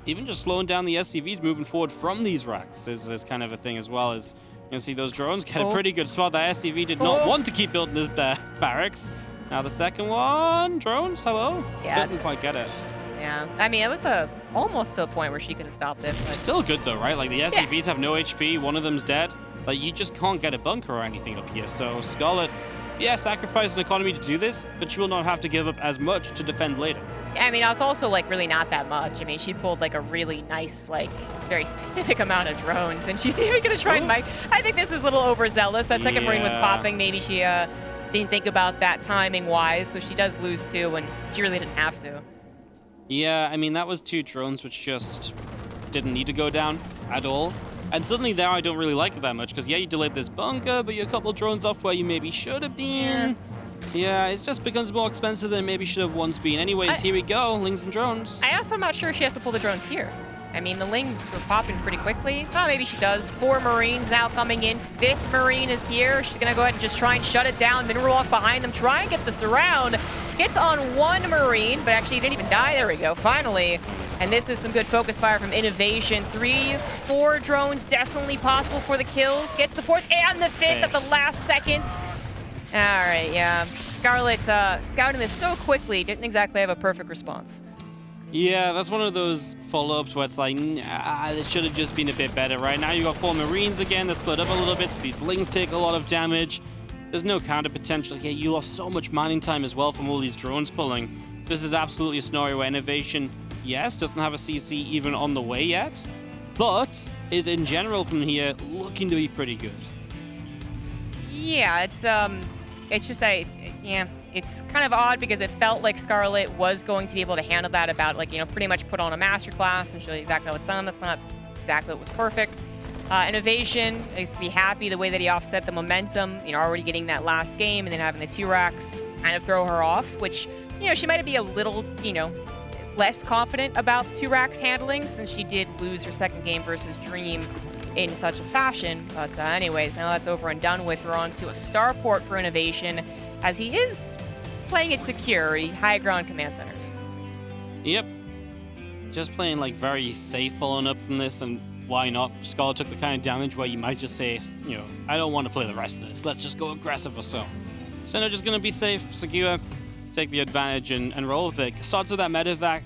even just slowing down the SCVs moving forward from these racks is kind of a thing as well. As you can see, those drones get a pretty good spot. That SCV did not want to keep building this barracks. Now the second one, drones, hello? Yeah, didn't quite get it. Yeah, I mean, it was almost to a point where she could have stopped it. But Still good though, right? Like the SCVs have no HP, one of them's dead. Like you just can't get a bunker or anything up here. So Scarlett, yeah, sacrificed an economy to do this, but she will not have to give up as much to defend later. I mean, it's also like really not that much. I mean, she pulled like a really nice, like very specific amount of drones, and she's even gonna try and mic. I think this is a little overzealous. That second Marine was popping. Maybe she didn't think about that timing wise, so she does lose two when she really didn't have to. Yeah, I mean, that was 2 drones which just didn't need to go down at all. And suddenly there I don't really like it that much, because yeah, you delayed this bunker, but you're a couple drones off where you maybe should have been. Yeah, it just becomes more expensive than maybe should have once been. Anyways, here we go, Lings and drones. I also am not sure if she has to pull the drones here. I mean, the Lings were popping pretty quickly. Oh, maybe she does. 4 Marines now coming in. 5th Marine is here. She's going to go ahead and just try and shut it down. Mineral walk behind them. Try and get this around. Gets on 1 Marine, but actually he didn't even die. There we go, finally. And this is some good focus fire from INnoVation. 3, 4 drones definitely possible for the kills. Gets the 4th and the 5th at the last second. All right, yeah. Scarlett scouting this so quickly, didn't exactly have a perfect response. Yeah, that's one of those follow-ups where it's like, it should have just been a bit better. Right now you got 4 Marines again. They're split up a little bit, so these Lings take a lot of damage. There's no counter potential here. You lost so much mining time as well from all these drones pulling. This is absolutely a scenario where INnoVation, yes, doesn't have a CC even on the way yet, but is in general from here looking to be pretty good. Yeah, it's just it's kind of odd because it felt like Scarlett was going to be able to handle that about, like, pretty much put on a masterclass and show you exactly how it's done. That's not exactly what was perfect. INnoVation is to be happy the way that he offset the momentum, already getting that last game and then having the 2 racks kind of throw her off, which, she might be a little, less confident about 2 racks handling since she did lose her second game versus Dream in such a fashion. But anyways, now that's over and done with. We're on to a starport for INnoVation as he is playing it secure, high ground command centers. Yep. Just playing like very safe following up from this, and why not? Scarlett took the kind of damage where you might just say, I don't want to play the rest of this. Let's just go aggressive or so. So they're just going to be safe, secure, take the advantage and roll with it. Starts with that medevac.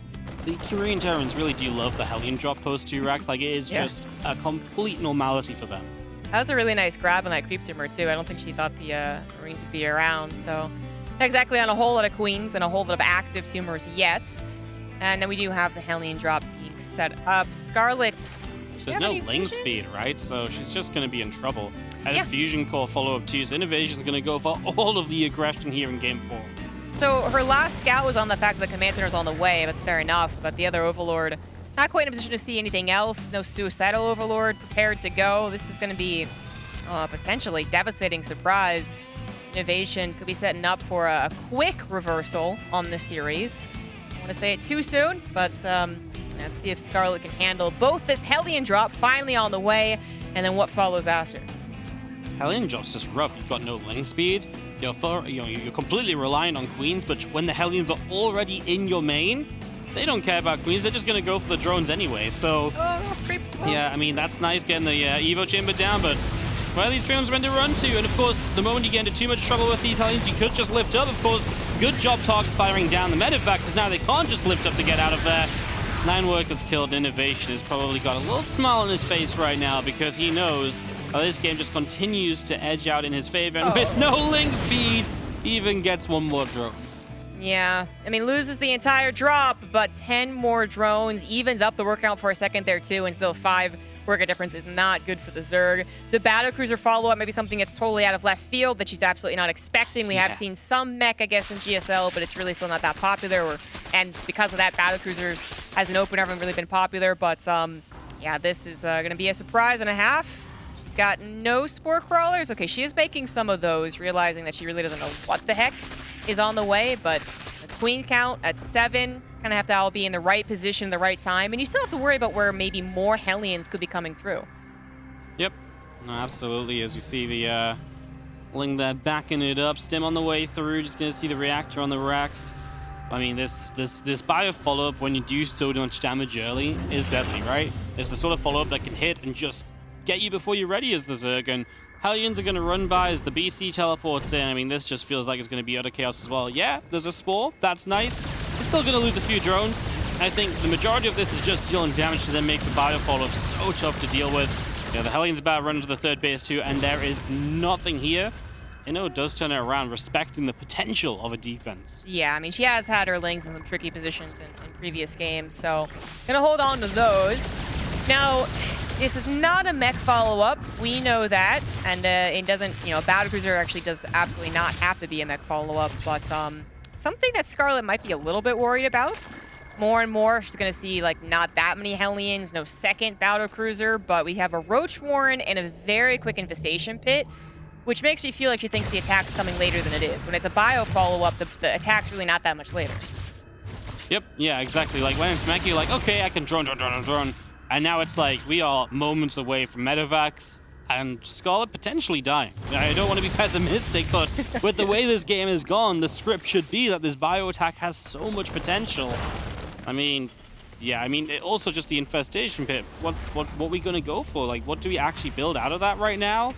The Korean Terrans really do love the Hellion drop post 2 racks. Like, it is just a complete normality for them. That was a really nice grab on that creep tumor, too. I don't think she thought the Marines would be around, so not exactly on a whole lot of queens and a whole lot of active tumors yet. And then we do have the Hellion drop being set up. Scarlett's... There's no Ling speed, right? So she's just going to be in trouble. And a Fusion Core follow-up too, so INnoVation's going to go for all of the aggression here in Game 4. So her last scout was on the fact that the command center's on the way. That's fair enough, but the other Overlord not quite in a position to see anything else. No suicidal Overlord prepared to go. This is going to be a potentially devastating surprise. INnoVation could be setting up for a quick reversal on this series. I don't want to say it too soon, but let's see if Scarlett can handle both this Hellion drop finally on the way, and then what follows after. Hellion drop's just rough. You've got no Ling speed. You're completely reliant on Queens, but when the Hellions are already in your main, they don't care about Queens. They're just going to go for the drones anyway. So, yeah, I mean, that's nice getting the Evo chamber down, but where are these drones meant to run to? And, of course, the moment you get into too much trouble with these Hellions, you could just lift up. Of course, good job target firing down the medevac, because now they can't just lift up to get out of there. 9 workers killed. INnoVation has probably got a little smile on his face right now because he knows this game just continues to edge out in his favor. And with no Ling speed, even gets 1 more drone. Yeah, I mean, loses the entire drop, but 10 more drones evens up the work count for a second there, too, and still 5 worker difference is not good for the Zerg. The battlecruiser follow-up may be something that's totally out of left field that she's absolutely not expecting. We have seen some mech, I guess, in GSL, but it's really still not that popular. And because of that, battlecruisers as an opener haven't really been popular. But, yeah, this is going to be a surprise and a half. She's got no Spore Crawlers. Okay, she is making some of those, realizing that she really doesn't know what the heck is on the way, but the queen count at 7, kind of have to all be in the right position, the right time, and you still have to worry about where maybe more Hellions could be coming through. Yep. No, absolutely. As you see the Ling there backing it up, Stim on the way through, just gonna see the reactor on the racks. I mean, this bio follow-up when you do so much damage early is deadly, right? It's the sort of follow-up that can hit and just get you before you're ready as the Zerg, and Hellions are gonna run by as the BC teleports in. I mean, this just feels like it's gonna be utter chaos as well. Yeah, there's a Spore, that's nice. You're still gonna lose a few drones. I think the majority of this is just dealing damage to then make the bio follow-up so tough to deal with. Yeah, the Hellions about to run into the third base too, and there is nothing here. It does turn it around, respecting the potential of a defense. Yeah, I mean, she has had her Lings in some tricky positions in previous games, so gonna hold on to those. Now, this is not a mech follow-up. We know that, and it doesn't, Battlecruiser actually does absolutely not have to be a mech follow-up, but something that Scarlett might be a little bit worried about. More and more, she's going to see, like, not that many Hellions, no second Battlecruiser, but we have a Roach Warren and a very quick Infestation Pit, which makes me feel like she thinks the attack's coming later than it is. When it's a bio follow-up, the attack's really not that much later. Yep, yeah, exactly. Like, when it's mech, you're like, okay, I can drone. And now it's like, we are moments away from medevacs, and Scarlett potentially dying. I don't want to be pessimistic, but with the way this game has gone, the script should be that this bio attack has so much potential. I mean, yeah, also just the Infestation Pit. What we gonna go for? Like, what do we actually build out of that right now?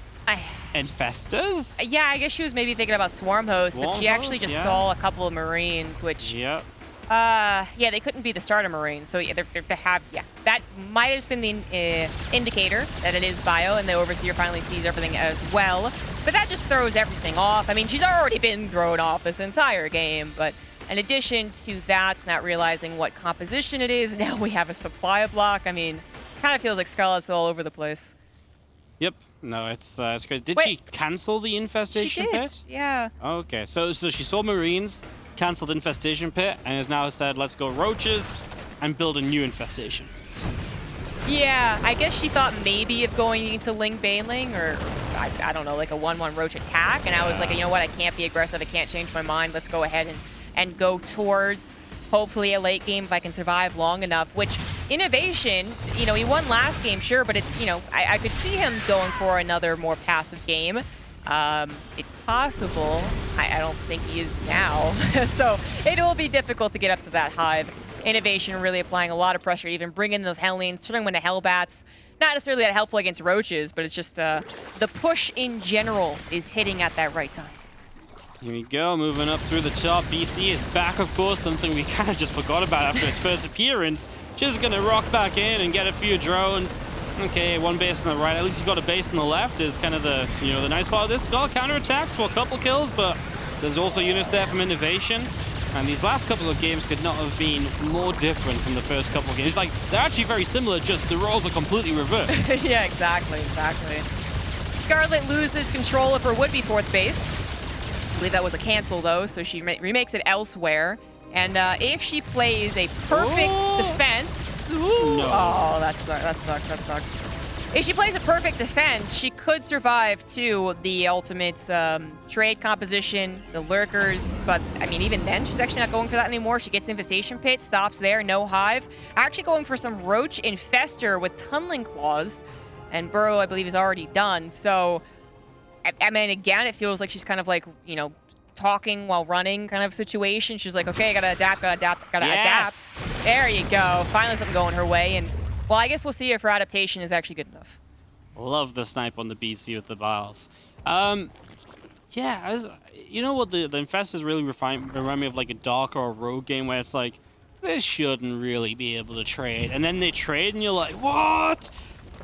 Infestors? Yeah, I guess she was maybe thinking about Swarm Host, but she actually just saw a couple of Marines, which... Yep. Yeah, they couldn't be the starter Marine, so yeah, that might have just been the indicator that it is bio, and the Overseer finally sees everything as well. But that just throws everything off. I mean, she's already been thrown off this entire game, but in addition to that, not realizing what composition it is, now we have a supply block. I mean, kind of feels like Scarlett's all over the place. Yep. No, it's great. Did she cancel the Infestation Pit? Yeah. Okay, so she saw Marines, canceled Infestation Pit, and has now said, let's go Roaches and build a new Infestation. Yeah, I guess she thought maybe of going into Ling Baneling, or I don't know, like a 1-1 Roach attack, and I was like, you know what, I can't be aggressive, I can't change my mind, let's go ahead and go towards hopefully a late game if I can survive long enough, which INnoVation, he won last game, sure, but it's, I could see him going for another more passive game. It's possible. I don't think he is now. So it will be difficult to get up to that hive. INnoVation really applying a lot of pressure, even bringing those Hellions, turning them into Hellbats. Not necessarily that helpful against Roaches, but it's just the push in general is hitting at that right time. Here we go, moving up through the top. BC is back, of course, something we kind of just forgot about after its first appearance. Just gonna rock back in and get a few drones. Okay, one base on the right. At least you've got a base on the left is kind of the, the nice part of this. Got counterattacks for a couple kills, but there's also units there from INnoVation. And these last couple of games could not have been more different from the first couple of games. It's like, they're actually very similar, just the roles are completely reversed. Yeah, exactly. Scarlett loses control of her would-be fourth base. I believe that was a cancel, though, so she remakes it elsewhere. And if she plays a perfect defense... No. Oh, that sucks. If she plays a perfect defense, she could survive, too, the ultimate trade composition, the lurkers. But, I mean, even then, she's actually not going for that anymore. She gets the Infestation Pit, stops there, no hive. Actually going for some Roach Infestor with Tunneling Claws. And Burrow, I believe, is already done. So, I mean, again, it feels like she's kind of like, talking while running kind of situation. She's like, okay, gotta adapt. There you go. Finally something going her way. And, well, I guess we'll see if her adaptation is actually good enough. Love the snipe on the BC with the Biles. Yeah, you know what, the Infestors really remind me of like a Dark or a Rogue game where it's like, they shouldn't really be able to trade. And then they trade and you're like, what?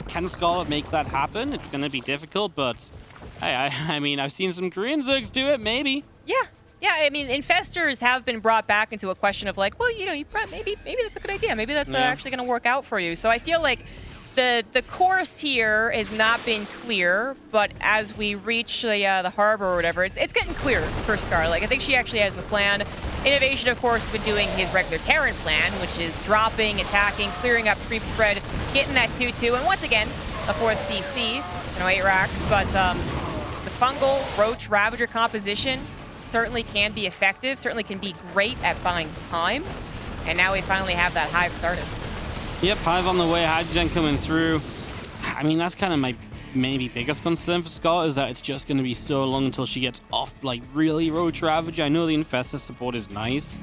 Can Scarlett make that happen? It's going to be difficult, but I mean, I've seen some Korean Zergs do it, maybe. Yeah, I mean, Infestors have been brought back into a question of like, well, maybe that's a good idea. Maybe that's actually going to work out for you. So I feel like the course here has not been clear, but as we reach the harbor or whatever, it's getting clearer for Scarlett. I think she actually has the plan. INnoVation, of course, has been doing his regular Terran plan, which is dropping, attacking, clearing up creep spread, getting that 2-2, and once again, a fourth CC. It's no 8 racks, but the Fungal Roach Ravager composition certainly can be effective, certainly can be great at buying time, and now we finally have that hive started. Yep, hive on the way, hydrogen coming through. I mean, that's kind of my maybe biggest concern for Scarlett is that it's just going to be so long until she gets off, like, really Roach Ravage. I know the Infestor support is nice.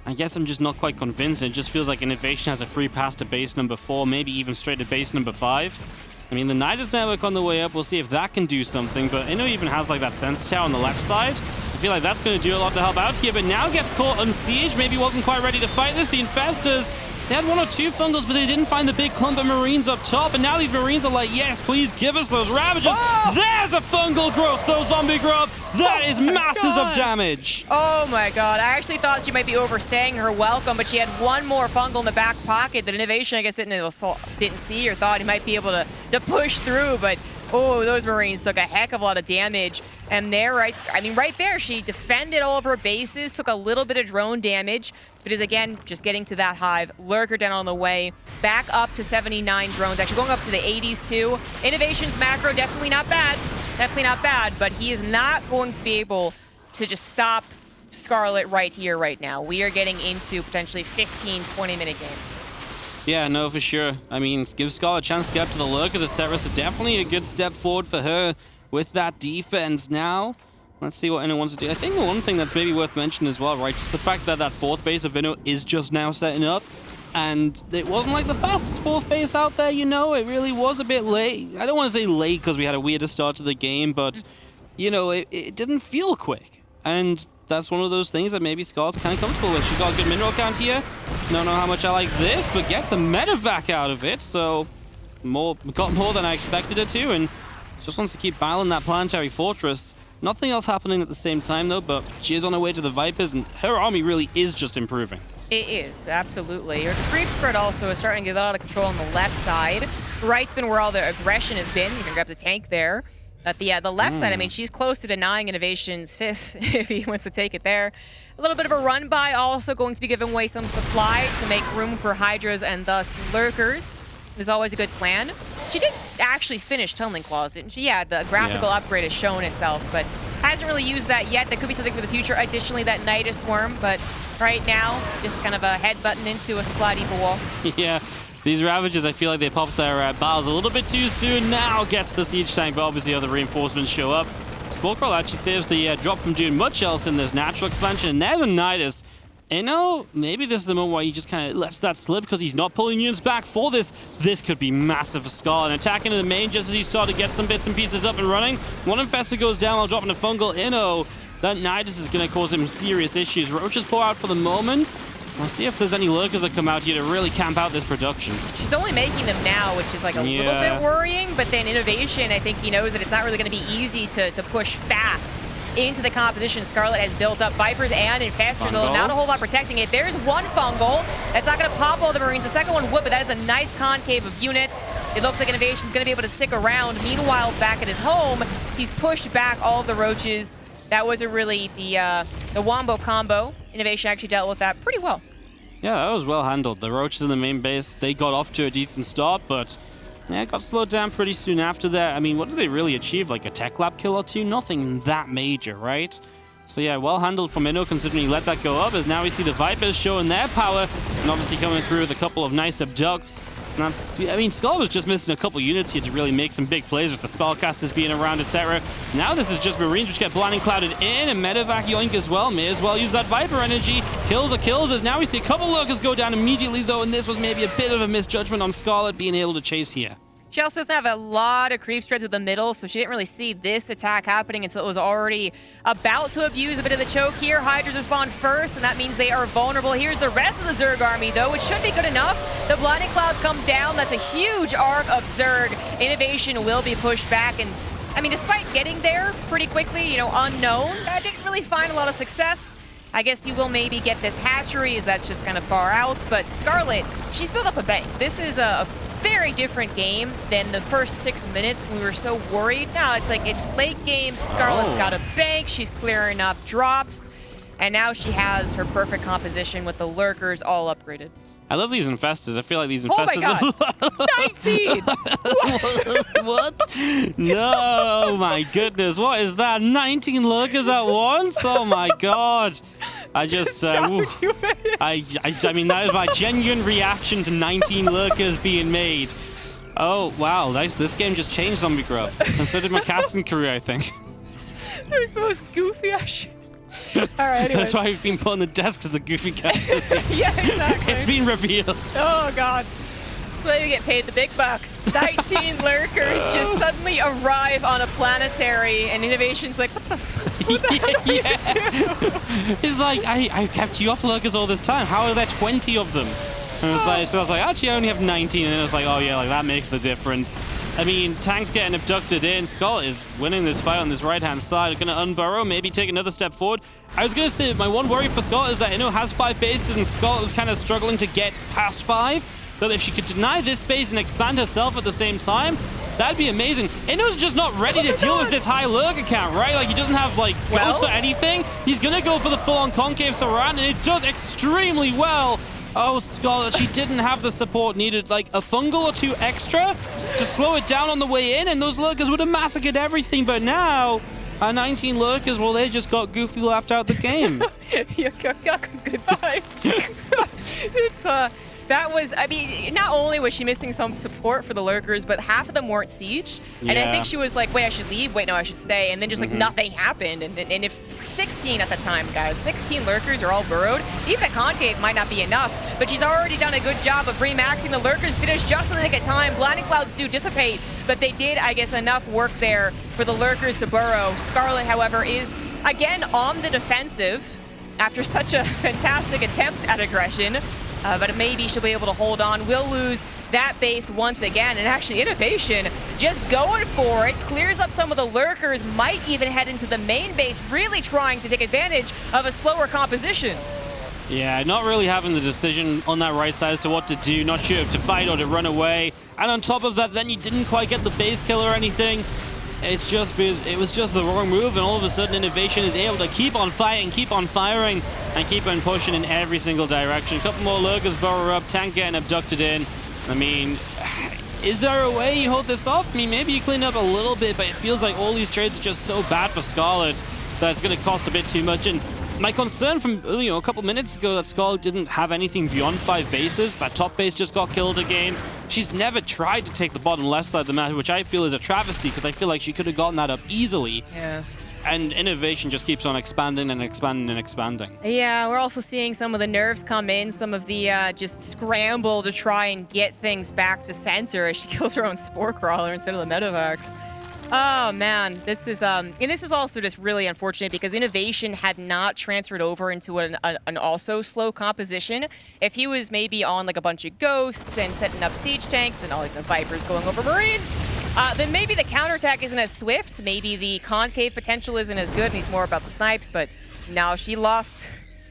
I guess I'm just not quite convinced. It just feels like INnoVation has a free pass to base number 4, maybe even straight to base number 5. I mean, the Nidus network on the way up, we'll see if that can do something, but Inno even has, like, that Sense Tower on the left side. I feel like that's going to do a lot to help out here, but now gets caught on siege. Maybe wasn't quite ready to fight this. The Infestors, they had 1 or 2 Fungals, but they didn't find the big clump of Marines up top, and now these Marines are like, yes, please give us those Ravages. Oh! There's a Fungal growth, though, Zombie Grub. That is masses of damage. Oh my god, I actually thought she might be overstaying her welcome, but she had 1 more Fungal in the back pocket that INnoVation, I guess, didn't see or thought he might be able to push through, but oh, those Marines took a heck of a lot of damage. And there, right there, she defended all of her bases, took a little bit of drone damage, but is, again, just getting to that hive. Lurker down on the way, back up to 79 drones, actually going up to the 80s, too. INnoVation's macro, definitely not bad, but he is not going to be able to just stop Scarlett right here, right now. We are getting into potentially 15, 20-minute game. Yeah, no, for sure. I mean, give Scarlett a chance to get up to the Lurkers, etc. So definitely a good step forward for her with that defense. Now, let's see what Inno wants to do. I think one thing that's maybe worth mentioning as well, right, just the fact that that 4th base of Inno is just now setting up. And it wasn't like the fastest 4th base out there, you know? It really was a bit late. I don't want to say late because we had a weirder start to the game, but, you know, it didn't feel quick. And that's one of those things that maybe Scarlett's kind of comfortable with. She's got a good mineral count here. Don't know how much I like this, but gets a medevac out of it, so got more than I expected her to, and just wants to keep battling that planetary fortress. Nothing else happening at the same time, though, but she is on her way to the Vipers, and her army really is just improving. It is, absolutely. Her creep spread also is starting to get a lot of control on the left side. Right's been where all the aggression has been. You can grab the tank there. But the left side, I mean, she's close to denying INnoVation's 5th if he wants to take it there. A little bit of a run by, also going to be giving away some supply to make room for Hydras and thus Lurkers. It was always a good plan. She did actually finish Tunneling Claws, didn't she? Yeah, the graphical upgrade has shown itself, but hasn't really used that yet. That could be something for the future. Additionally, that Nidus Worm, but right now, just kind of a headbutting into a supply depot wall. Yeah. These Ravages, I feel like they popped their bows a little bit too soon. Now gets the siege tank, but obviously other reinforcements show up. Sporecrawl actually saves the drop from doing much else in this natural expansion. And there's a Nidus. Maybe this is the moment where he just kind of lets that slip because he's not pulling units back for this. This could be massive for Scarlett. And attacking in the main just as he started to get some bits and pieces up and running. One Infestor goes down while dropping a Fungal. That Nidus is going to cause him serious issues. Roaches pour out for the moment. We'll see if there's any Lurkers that come out here to really camp out this production. She's only making them now, which is like a little bit worrying, but then INnoVation, I think he knows that it's not really going to be easy to push fast into the composition Scarlett has built up. Vipers and Infestors, although not a whole lot protecting it. There's one Fungal. That's not going to pop all the Marines. The second one would, but that is a nice concave of units. It looks like INnoVation's going to be able to stick around. Meanwhile, back at his home, he's pushed back all of the Roaches. That wasn't really the Wombo combo. INnoVation actually dealt with that pretty well. Yeah, that was well handled. The Roaches in the main base, they got off to a decent start, but yeah, got slowed down pretty soon after that. I mean, what did they really achieve? Like a tech lab kill or two? Nothing that major, right? So yeah, well handled from Inno considering he let that go up, as now we see the Vipers showing their power and obviously coming through with a couple of nice abducts. I mean, Skull was just missing a couple units here to really make some big plays with the spellcasters being around, etc. Now this is just Marines which get blinding clouded in, and medevac yoink as well. May as well use that Viper energy. Kills are kills, as now we see a couple Lurkers go down immediately though, and this was maybe a bit of a misjudgment on Scarlett being able to chase here. She also doesn't have a lot of creep spread through the middle, so she didn't really see this attack happening until it was already about to abuse a bit of the choke here. Hydras respond first, and that means they are vulnerable. Here's the rest of the Zerg army, though, which should be good enough. The Blinding Clouds come down. That's a huge arc of Zerg. INnoVation will be pushed back, and, I mean, despite getting there pretty quickly, you know, unknown, I didn't really find a lot of success. I guess you will maybe get this hatchery, as that's just kind of far out, but Scarlett, she's built up a bank. This is a very different game than the first 6 minutes. We were so worried. Now it's like it's late game. Scarlett's got a bank. She's clearing up drops. And now she has her perfect composition with the Lurkers all upgraded. I love these Infestors. I feel like these Infestors... Oh my god! 19! What? No, my goodness. What is that? 19 Lurkers at once? Oh my god. I just... I mean, that is my genuine reaction to 19 Lurkers being made. Oh, wow. Nice. This game just changed Zombie Grub. And so did my casting career, I think. It was the most goofy ass shit. All right, anyways. That's why we've been put on the desk as the goofy casters. Yeah, exactly. It's been revealed. Oh, God. That's why we get paid the big bucks. 19 lurkers just suddenly arrive on a planetary, and INnoVation's like, what the fuck? What the hell do you do? It's like, I kept you off lurkers all this time. How are there 20 of them? And it's like, so I was like, actually, I only have 19. And it was like, oh, yeah, like that makes the difference. I mean, Tank's getting abducted in. Scarlett is winning this fight on this right-hand side. Going to unburrow, maybe take another step forward. I was going to say, my one worry for Scarlett is that Inno has 5 bases, and Scarlett was kind of struggling to get past 5. But if she could deny this base and expand herself at the same time, that'd be amazing. Inno's just not ready to deal with this high lurker count, right? Like, he doesn't have, like, ghosts or anything. He's going to go for the full-on concave surround, and it does extremely well. Oh, Scarlett, she didn't have the support needed, like a fungal or 2 extra to slow it down on the way in, and those lurkers would have massacred everything. But now, our 19 lurkers, well, they just got goofy laughed out the game. Goodbye. That was, I mean, not only was she missing some support for the lurkers, but half of them weren't siege. Yeah. And I think she was like, wait, I should leave. Wait, no, I should stay. And then just like nothing happened. And if 16 at the time, guys, 16 lurkers are all burrowed, even the concave might not be enough. But she's already done a good job of remaxing. The lurkers finished just in the nick of time. Blinding clouds do dissipate, but they did, I guess, enough work there for the lurkers to burrow. Scarlett, however, is again on the defensive after such a fantastic attempt at aggression. But maybe she'll be able to hold on. We'll lose that base once again. And actually, INnoVation just going for it. Clears up some of the lurkers. Might even head into the main base, really trying to take advantage of a slower composition. Yeah, not really having the decision on that right side as to what to do. Not sure if to fight or to run away. And on top of that, then you didn't quite get the base kill or anything. It was just the wrong move, and all of a sudden INnoVation is able to keep on fighting, keep on firing, and keep on pushing in every single direction. A couple more lurkers burrow up, Tank getting abducted in. I mean, is there a way you hold this off? I mean, maybe you clean up a little bit, but it feels like all these trades are just so bad for Scarlett that it's going to cost a bit too much. And my concern from a couple minutes ago that Scarlett didn't have anything beyond 5 bases. That top base just got killed again. She's never tried to take the bottom left side of the map, which I feel is a travesty because I feel like she could have gotten that up easily. Yeah. And INnoVation just keeps on expanding and expanding and expanding. Yeah, we're also seeing some of the nerves come in, some of the just scramble to try and get things back to center as she kills her own Spore Crawler instead of the Medivacs. Oh man, this is and this is also just really unfortunate because INnoVation had not transferred over into an also slow composition. If he was maybe on like a bunch of ghosts and setting up siege tanks and all like the Vipers going over Marines, then maybe the counterattack isn't as swift. Maybe the concave potential isn't as good and he's more about the snipes. But now she lost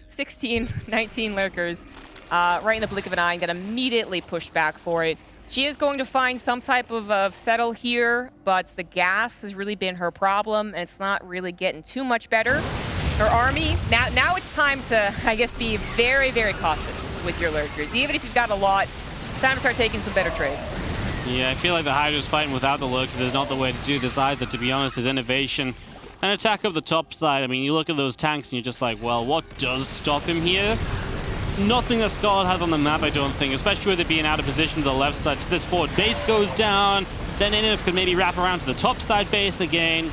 16, 19 lurkers right in the blink of an eye and got immediately pushed back for it. She is going to find some type of settle here, but the gas has really been her problem, and it's not really getting too much better. Her army, now it's time to, I guess, be very, very cautious with your lurkers. Even if you've got a lot, it's time to start taking some better trades. Yeah, I feel like the Hydra's fighting without the lurkers is not the way to do this either, to be honest. Is INnoVation. An attack up the top side, I mean, you look at those tanks and you're just like, well, what does stop him here? Nothing that Scarlett has on the map, I don't think, especially with it being out of position to the left side. So this forward base goes down, then Innov could maybe wrap around to the top side base again.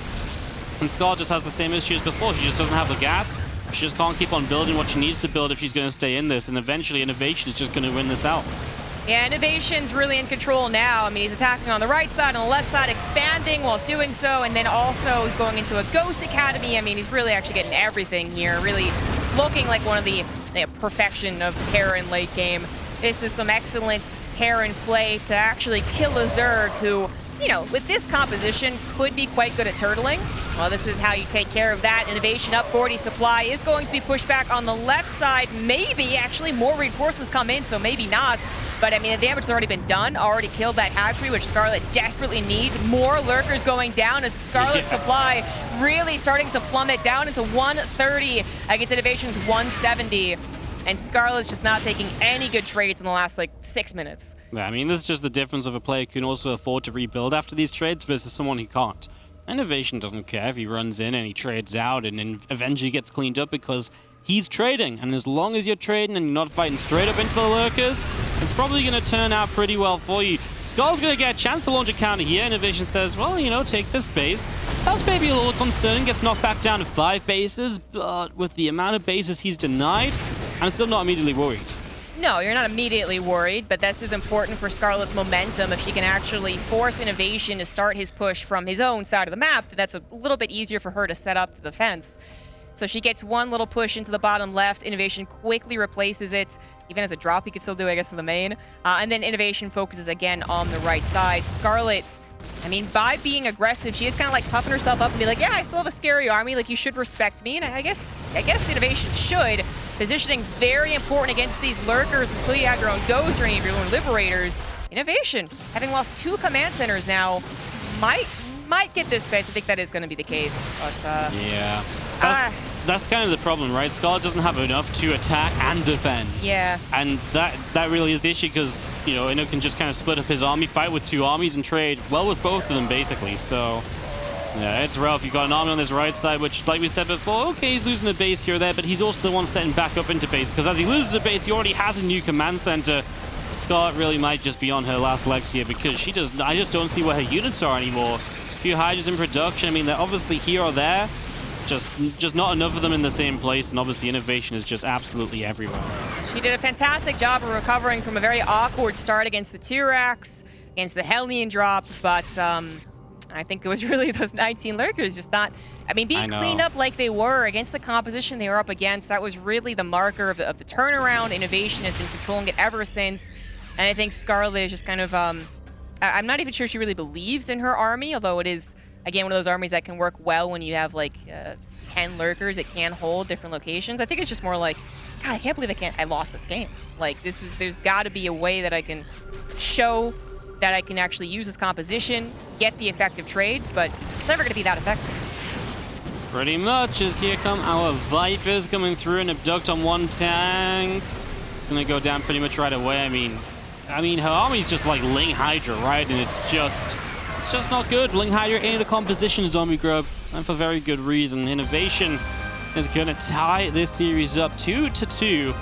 And Scarlett just has the same issue as before. She just doesn't have the gas. She just can't keep on building what she needs to build if she's going to stay in this. And eventually, INnoVation is just going to win this out. Yeah, INnoVation's really in control now. I mean, he's attacking on the right side, on the left side, expanding whilst doing so, and then also is going into a Ghost Academy. I mean, he's really actually getting everything here, really looking like one of the perfection of Terran late game. This is some excellent Terran play to actually kill a Zerg who, you know, with this composition could be quite good at turtling. Well, this is how you take care of that. INnoVation up 40 supply is going to be pushed back on the left side. Maybe actually more reinforcements come in, so maybe not. But I mean, the damage has already been done. Already killed that hatchery, which Scarlett desperately needs. More lurkers going down as Scarlett's supply really starting to plummet down into 130 against INnoVation's 170. And Scarlett's just not taking any good trades in the last, like, 6 minutes. Yeah, I mean, this is just the difference of a player who can also afford to rebuild after these trades versus someone who can't. INnoVation doesn't care if he runs in and he trades out and then eventually gets cleaned up because he's trading. And as long as you're trading and you're not fighting straight up into the lurkers, it's probably going to turn out pretty well for you. Skull's going to get a chance to launch a counter here. INnoVation says, well, you know, take this base. That's maybe a little concerning. Gets knocked back down to 5 bases, but with the amount of bases he's denied, I'm still not immediately worried. No, you're not immediately worried, but this is important for Scarlett's momentum. If she can actually force INnoVation to start his push from his own side of the map, that's a little bit easier for her to set up the defense. So she gets one little push into the bottom left. INnoVation quickly replaces it. Even as a drop, he could still do, I guess, in the main. And then INnoVation focuses again on the right side. Scarlett, I mean, by being aggressive, she is kind of like puffing herself up and be like, yeah, I still have a scary army. Like, you should respect me. And I guess INnoVation should. Positioning very important against these lurkers until you have your own Ghost or any of your own Liberators. INnoVation, having lost 2 command centers now, might get this base. I think that is going to be the case. But, yeah. That's kind of the problem, right? Scarlett doesn't have enough to attack and defend. Yeah. And that really is the issue because, you know, Inno can just kind of split up his army, fight with 2 armies, and trade well with both of them, basically. So, yeah, it's rough. You've got an army on this right side, which, like we said before, okay, he's losing a base here or there, but he's also the one setting back up into base, because as he loses a base, he already has a new command center. Scarlett really might just be on her last legs here, because I just don't see where her units are anymore. A few Hydras in production, I mean, they're obviously here or there, just not enough of them in the same place, and obviously INnoVation is just absolutely everywhere. She did a fantastic job of recovering from a very awkward start against the T-Rex, against the Helmian drop, but I think it was really those 19 lurkers just not, I mean, being cleaned up like they were against the composition they were up against. That was really the marker of the turnaround. INnoVation has been controlling it ever since, and I think Scarlett is just kind of, I'm not even sure she really believes in her army, although it is, again, one of those armies that can work well when you have like 10 lurkers that can hold different locations. I think it's just more like, God, I can't believe I lost this game. Like, there's got to be a way that I can show that I can actually use this composition, get the effective trades, but it's never going to be that effective. Pretty much, as here come our Vipers coming through and abduct on 1 tank. It's going to go down pretty much right away. I mean, her army's just like Ling Hydra, right? And it's just not good. Ling Hydra ain't a composition zombie grub, and for very good reason. INnoVation is going to tie this series up 2-2.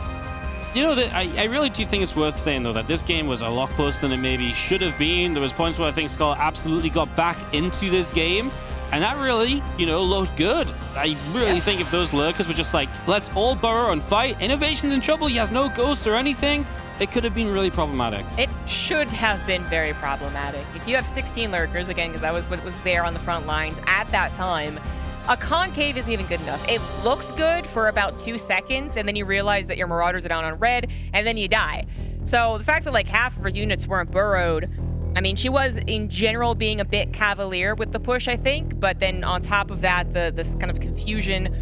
You know, I really do think it's worth saying, though, that this game was a lot closer than it maybe should have been. There was points where I think Scarlett absolutely got back into this game, and that really, you know, looked good. I really think if those lurkers were just like, let's all burrow and fight, INnoVation's in trouble, he has no ghost or anything, it could have been really problematic. It should have been very problematic. If you have 16 lurkers, again, because that was what was there on the front lines at that time, a concave isn't even good enough. It looks good for about 2 seconds, and then you realize that your Marauders are down on red, and then you die. So the fact that like half of her units weren't burrowed, I mean, she was in general being a bit cavalier with the push, I think, but then on top of that, this kind of confusion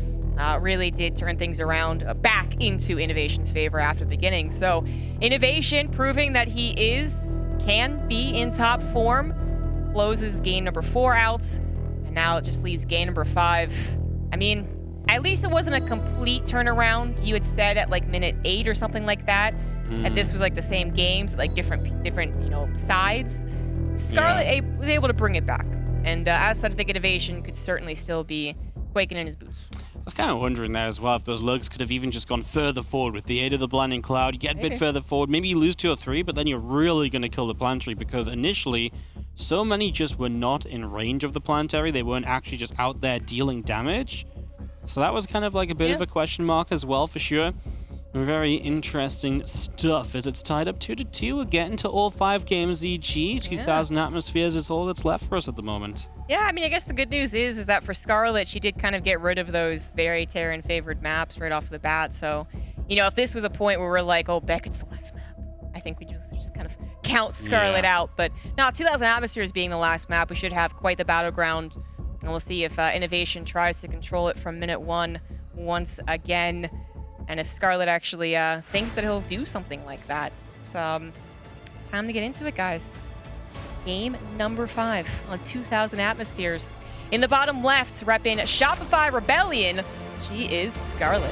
really did turn things around back into INnoVation's favor after the beginning. So INnoVation proving that he can be in top form, closes game number 4 out. And now it just leaves game number 5. I mean, at least it wasn't a complete turnaround. You had said at like minute 8 or something like that, that this was like the same games, like different you know, sides. Scarlett was able to bring it back. And as such, I think INnoVation could certainly still be quaking in his boots. I was kind of wondering there as well if those lugs could have even just gone further forward with the aid of the blinding cloud. You get a bit further forward, maybe you lose 2 or 3, but then you're really going to kill the planetary, because initially so many just were not in range of the planetary. They weren't actually just out there dealing damage. So that was kind of like a bit of a question mark as well, for sure. Very interesting stuff as it's tied up 2-2. We're getting to all 5 games EG. 2,000 atmospheres is all that's left for us at the moment. Yeah, I mean, I guess the good news is that for Scarlett, she did kind of get rid of those very Terran-favored maps right off the bat. So, you know, if this was a point where we're like, oh, Beckett's the last map, I think we just kind of count Scarlett out. But no, 2,000 atmospheres being the last map, we should have quite the battleground. And we'll see if INnoVation tries to control it from minute 1 once again. And if Scarlett actually thinks that he'll do something like that, it's time to get into it, guys. Game number 5 on 2,000 atmospheres. In the bottom left, repping Shopify Rebellion, she is Scarlett.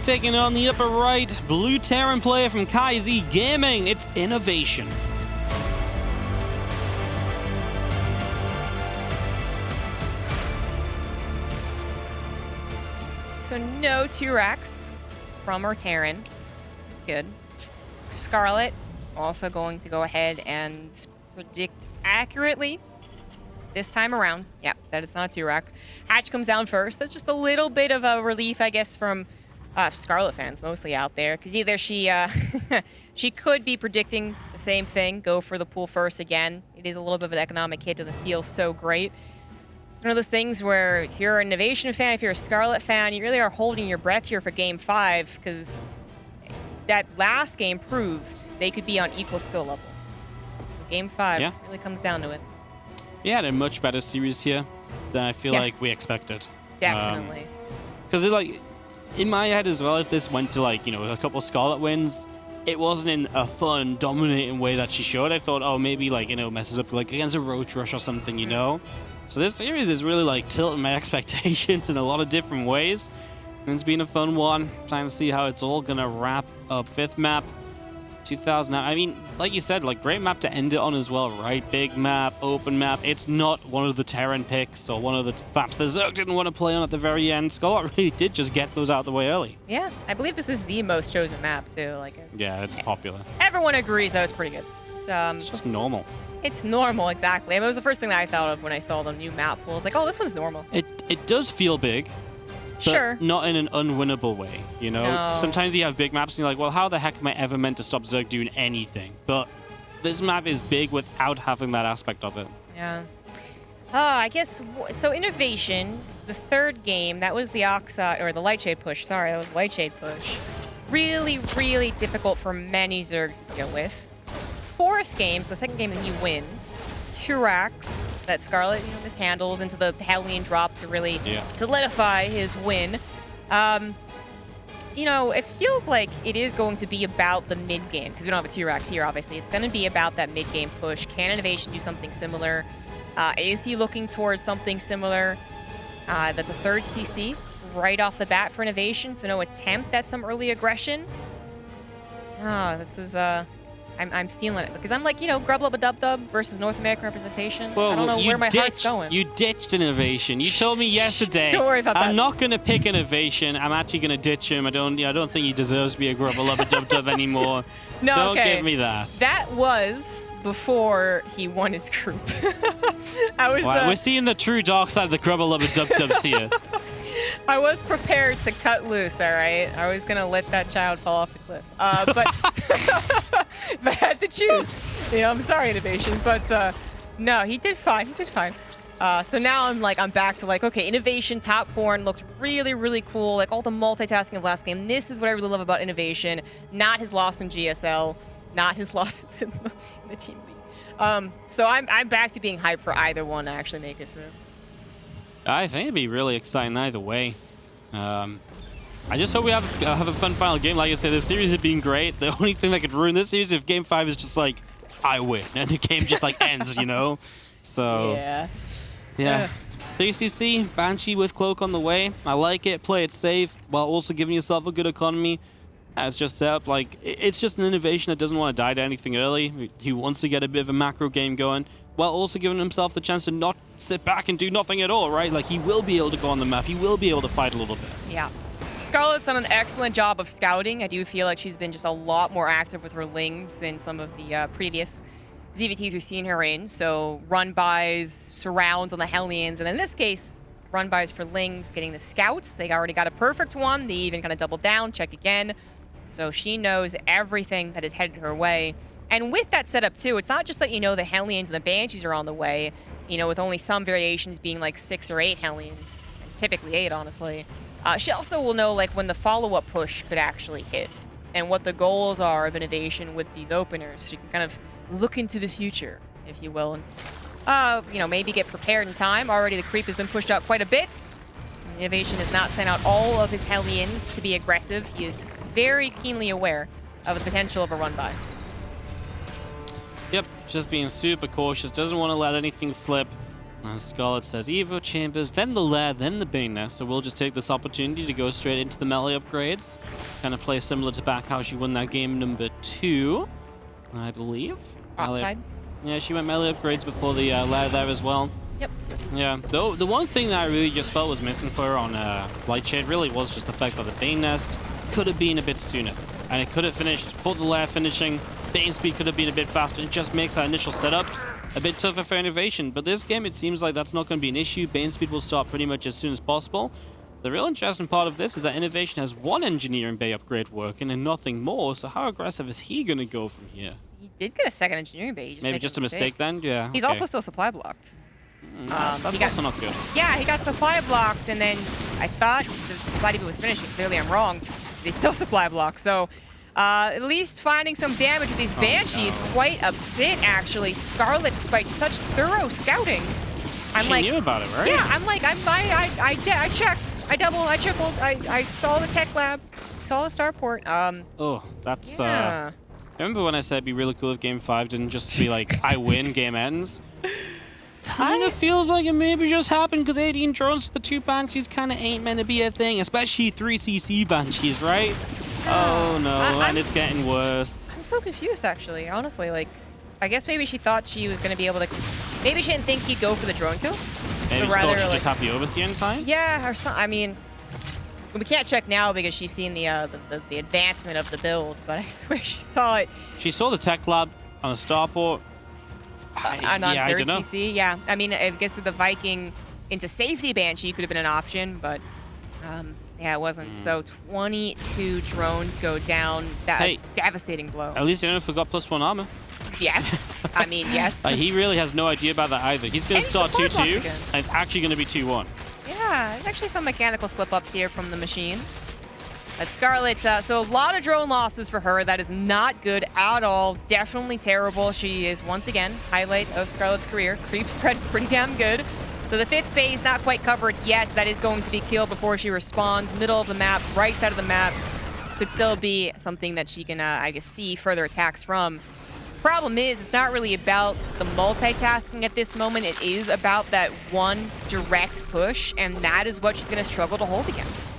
Taking on the upper right, blue Terran player from KaiZ Gaming, it's INnoVation. So no T-Rex from her Terran. It's good. Scarlett also going to go ahead and predict accurately this time around. Yeah, that is not 2 racks. Hatch comes down first. That's just a little bit of a relief, I guess, from Scarlett fans mostly out there, because either she she could be predicting the same thing, go for the pool first again. It is a little bit of an economic hit, doesn't feel so great. It's one of those things where if you're an INnoVation fan, if you're a Scarlett fan, you really are holding your breath here for Game 5, because that last game proved they could be on equal skill level. So Game 5 really comes down to it. We had a much better series here than I feel like we expected. Definitely. Because like, in my head as well, if this went to like, you know, a couple Scarlett wins, it wasn't in a fun, dominating way that she showed. I thought, oh, maybe like, you know, messes up like against a Roach Rush or something, you know? So this series is really like tilting my expectations in a lot of different ways. And it's been a fun one. Trying to see how it's all gonna wrap up. 5th map, 2000. I mean, like you said, like great map to end it on as well, right? Big map, open map. It's not one of the Terran picks or one of the maps the Zerg didn't want to play on at the very end. Scarlett really did just get those out of the way early. Yeah, I believe this is the most chosen map too. Like, yeah, it's popular. Everyone agrees that it's pretty good. It's just normal. It's normal, exactly. I mean, it was the first thing that I thought of when I saw the new map pool. It's like, oh, this one's normal. It does feel big. But sure. Not in an unwinnable way, you know? No. Sometimes you have big maps and you're like, well, how the heck am I ever meant to stop Zerg doing anything? But this map is big without having that aspect of it. Yeah. I guess, so INnoVation, the 3rd game, that was the Oxide, or the Lightshade push, sorry, that was Lightshade push. Really, really difficult for many Zergs to deal with. 4th game, so the 2nd game that he wins, 2 racks that Scarlett, you know, mishandles into the Hellion drop to really solidify his win. You know, it feels like it is going to be about the mid-game, because we don't have a 2 racks here, obviously. It's going to be about that mid-game push. Can INnoVation do something similar? Is he looking towards something similar? That's a 3rd CC right off the bat for INnoVation, so no attempt at some early aggression. This is... I'm feeling it, because I'm like, you know, Grub Lubba Dub Dub versus North American representation. Well, I don't know where my heart's going. You ditched INnoVation. You told me yesterday. Don't worry about that. I'm not gonna pick INnoVation. I'm actually gonna ditch him. I don't think he deserves to be a Grub Lubba Dub Dub anymore. No, don't give me that. That was before he won his group. I was. We're seeing the true dark side of the Grub Lubba Dub Dubs here. I was prepared to cut loose, all right? I was going to let that child fall off the cliff. But if I had to choose, you know, I'm sorry, INnoVation, but no, he did fine. He did fine. So now I'm back to like, okay, INnoVation, top 4, and looked really, really cool. Like all the multitasking of last game. This is what I really love about INnoVation. Not his loss in GSL, not his losses in the team league. So I'm back to being hyped for either one to actually make it through. I think it'd be really exciting either way. I just hope we have a fun final game. Like I said, the series has been great. The only thing that could ruin this series is if Game 5 is just like, I win, and the game just like ends, you know? So, yeah. 3CC, Banshee with Cloak on the way. I like it. Play it safe while also giving yourself a good economy. It's just set up like, it's just an INnoVation that doesn't want to die to anything early. He wants to get a bit of a macro game going, while also giving himself the chance to not sit back and do nothing at all, right? Like, he will be able to go on the map. He will be able to fight a little bit. Yeah. Scarlett's done an excellent job of scouting. I do feel like she's been just a lot more active with her lings than some of the previous ZVTs we've seen her in. So run-bys, surrounds on the Hellions, and in this case, run-bys for lings, getting the scouts. They already got a perfect one. They even kind of doubled down, check again. So she knows everything that is headed her way. And with that setup, too, it's not just that, you know, the Hellions and the Banshees are on the way, you know, with only some variations being like 6 or 8 Hellions, typically 8, honestly. She also will know, like, when the follow-up push could actually hit and what the goals are of INnoVation with these openers. She can kind of look into the future, if you will, and, you know, maybe get prepared in time. Already the creep has been pushed out quite a bit. INnoVation has not sent out all of his Hellions to be aggressive. He is very keenly aware of the potential of a run-by. Yep, just being super cautious, doesn't want to let anything slip. As Scarlett says, Evo Chambers, then the Lair, then the Bane Nest. So we'll just take this opportunity to go straight into the melee upgrades. Kind of play similar to back how she won that game number 2, I believe. Outside. Yeah, she went melee upgrades before the Lair there as well. Yep. Yeah, though the one thing that I really just felt was missing for her on Lightshade really was just the fact that the Bane Nest could have been a bit sooner. And it could have finished full to lair finishing. Bane speed could have been a bit faster. It just makes that initial setup a bit tougher for INnoVation. But this game, it seems like that's not going to be an issue. Bane speed will start pretty much as soon as possible. The real interesting part of this is that INnoVation has one engineering bay upgrade working and nothing more. So how aggressive is he going to go from here? He did get a second engineering bay. He just Maybe made just a mistake then? Yeah. He's also still supply blocked. That's also not good. Yeah, he got supply blocked, and then I thought the supply depot was finishing. Clearly, I'm wrong. He's still supply blocked. So at least finding some damage with these Banshees, quite a bit actually. Scarlett, despite such thorough scouting, She knew about it, right? Yeah, I checked. I tripled. I saw the tech lab, saw the starport. Oh, that's Yeah. Remember when I said it'd be really cool if Game 5 didn't just be like, I win, game ends? Kind of feels like it maybe just happened because 18 drones for the 2 Banshees kind of ain't meant to be a thing, especially 3 CC Banshees, right? Oh no, and it's getting worse. I'm so confused, actually. Honestly, like, I guess maybe she thought she was going to be able to... Maybe she didn't think he'd go for the drone kills. Maybe she thought she'd just have the overseer in time? Yeah, or something. I mean, we can't check now because she's seen the advancement of the build, but I swear she saw it. She saw the tech lab on the starport. On I 3rd don't know. CC, yeah. I mean, I guess the Viking into safety Banshee could have been an option, but yeah, it wasn't. So 22 drones go down. That devastating blow. At least I forgot +1 armor. Yes. I mean, yes. He really has no idea about that either. He's going to start 2-2, and it's actually going to be 2-1. Yeah, there's actually some mechanical slip-ups here from the machine. Scarlett, so a lot of drone losses for her. That is not good at all. Definitely terrible. She is, once again, highlight of Scarlett's career. Creep spread is pretty damn good. So the 5th base not quite covered yet. That is going to be killed before she responds. Middle of the map, right side of the map. Could still be something that she can, I guess, see further attacks from. Problem is, it's not really about the multitasking at this moment. It is about that one direct push, and that is what she's going to struggle to hold against.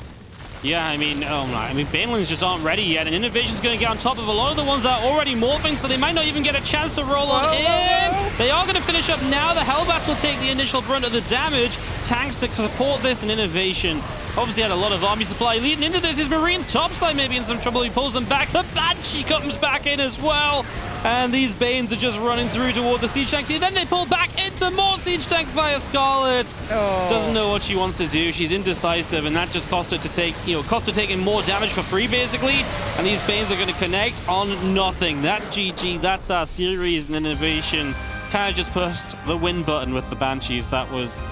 Yeah, I mean, Banelings just aren't ready yet, and INnoVation's going to get on top of a lot of the ones that are already morphing, so they might not even get a chance to roll on in. They are going to finish up now. The Hellbats will take the initial brunt of the damage. Tanks to support this, and INnoVation obviously had a lot of army supply. Leading into this is Marine's topside maybe in some trouble. He pulls them back. The Banshee comes back in as well. And these Banes are just running through toward the siege tanks here. Then they pull back into more siege tank via Scarlett. Doesn't know what she wants to do. She's indecisive, and that just cost her to take, cost her taking more damage for free, basically. And these Banes are going to connect on nothing. That's GG. That's our series, and INnoVation kind of just pushed the win button with the Banshees. That was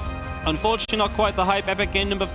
unfortunately not quite the hype. Epic game number 5.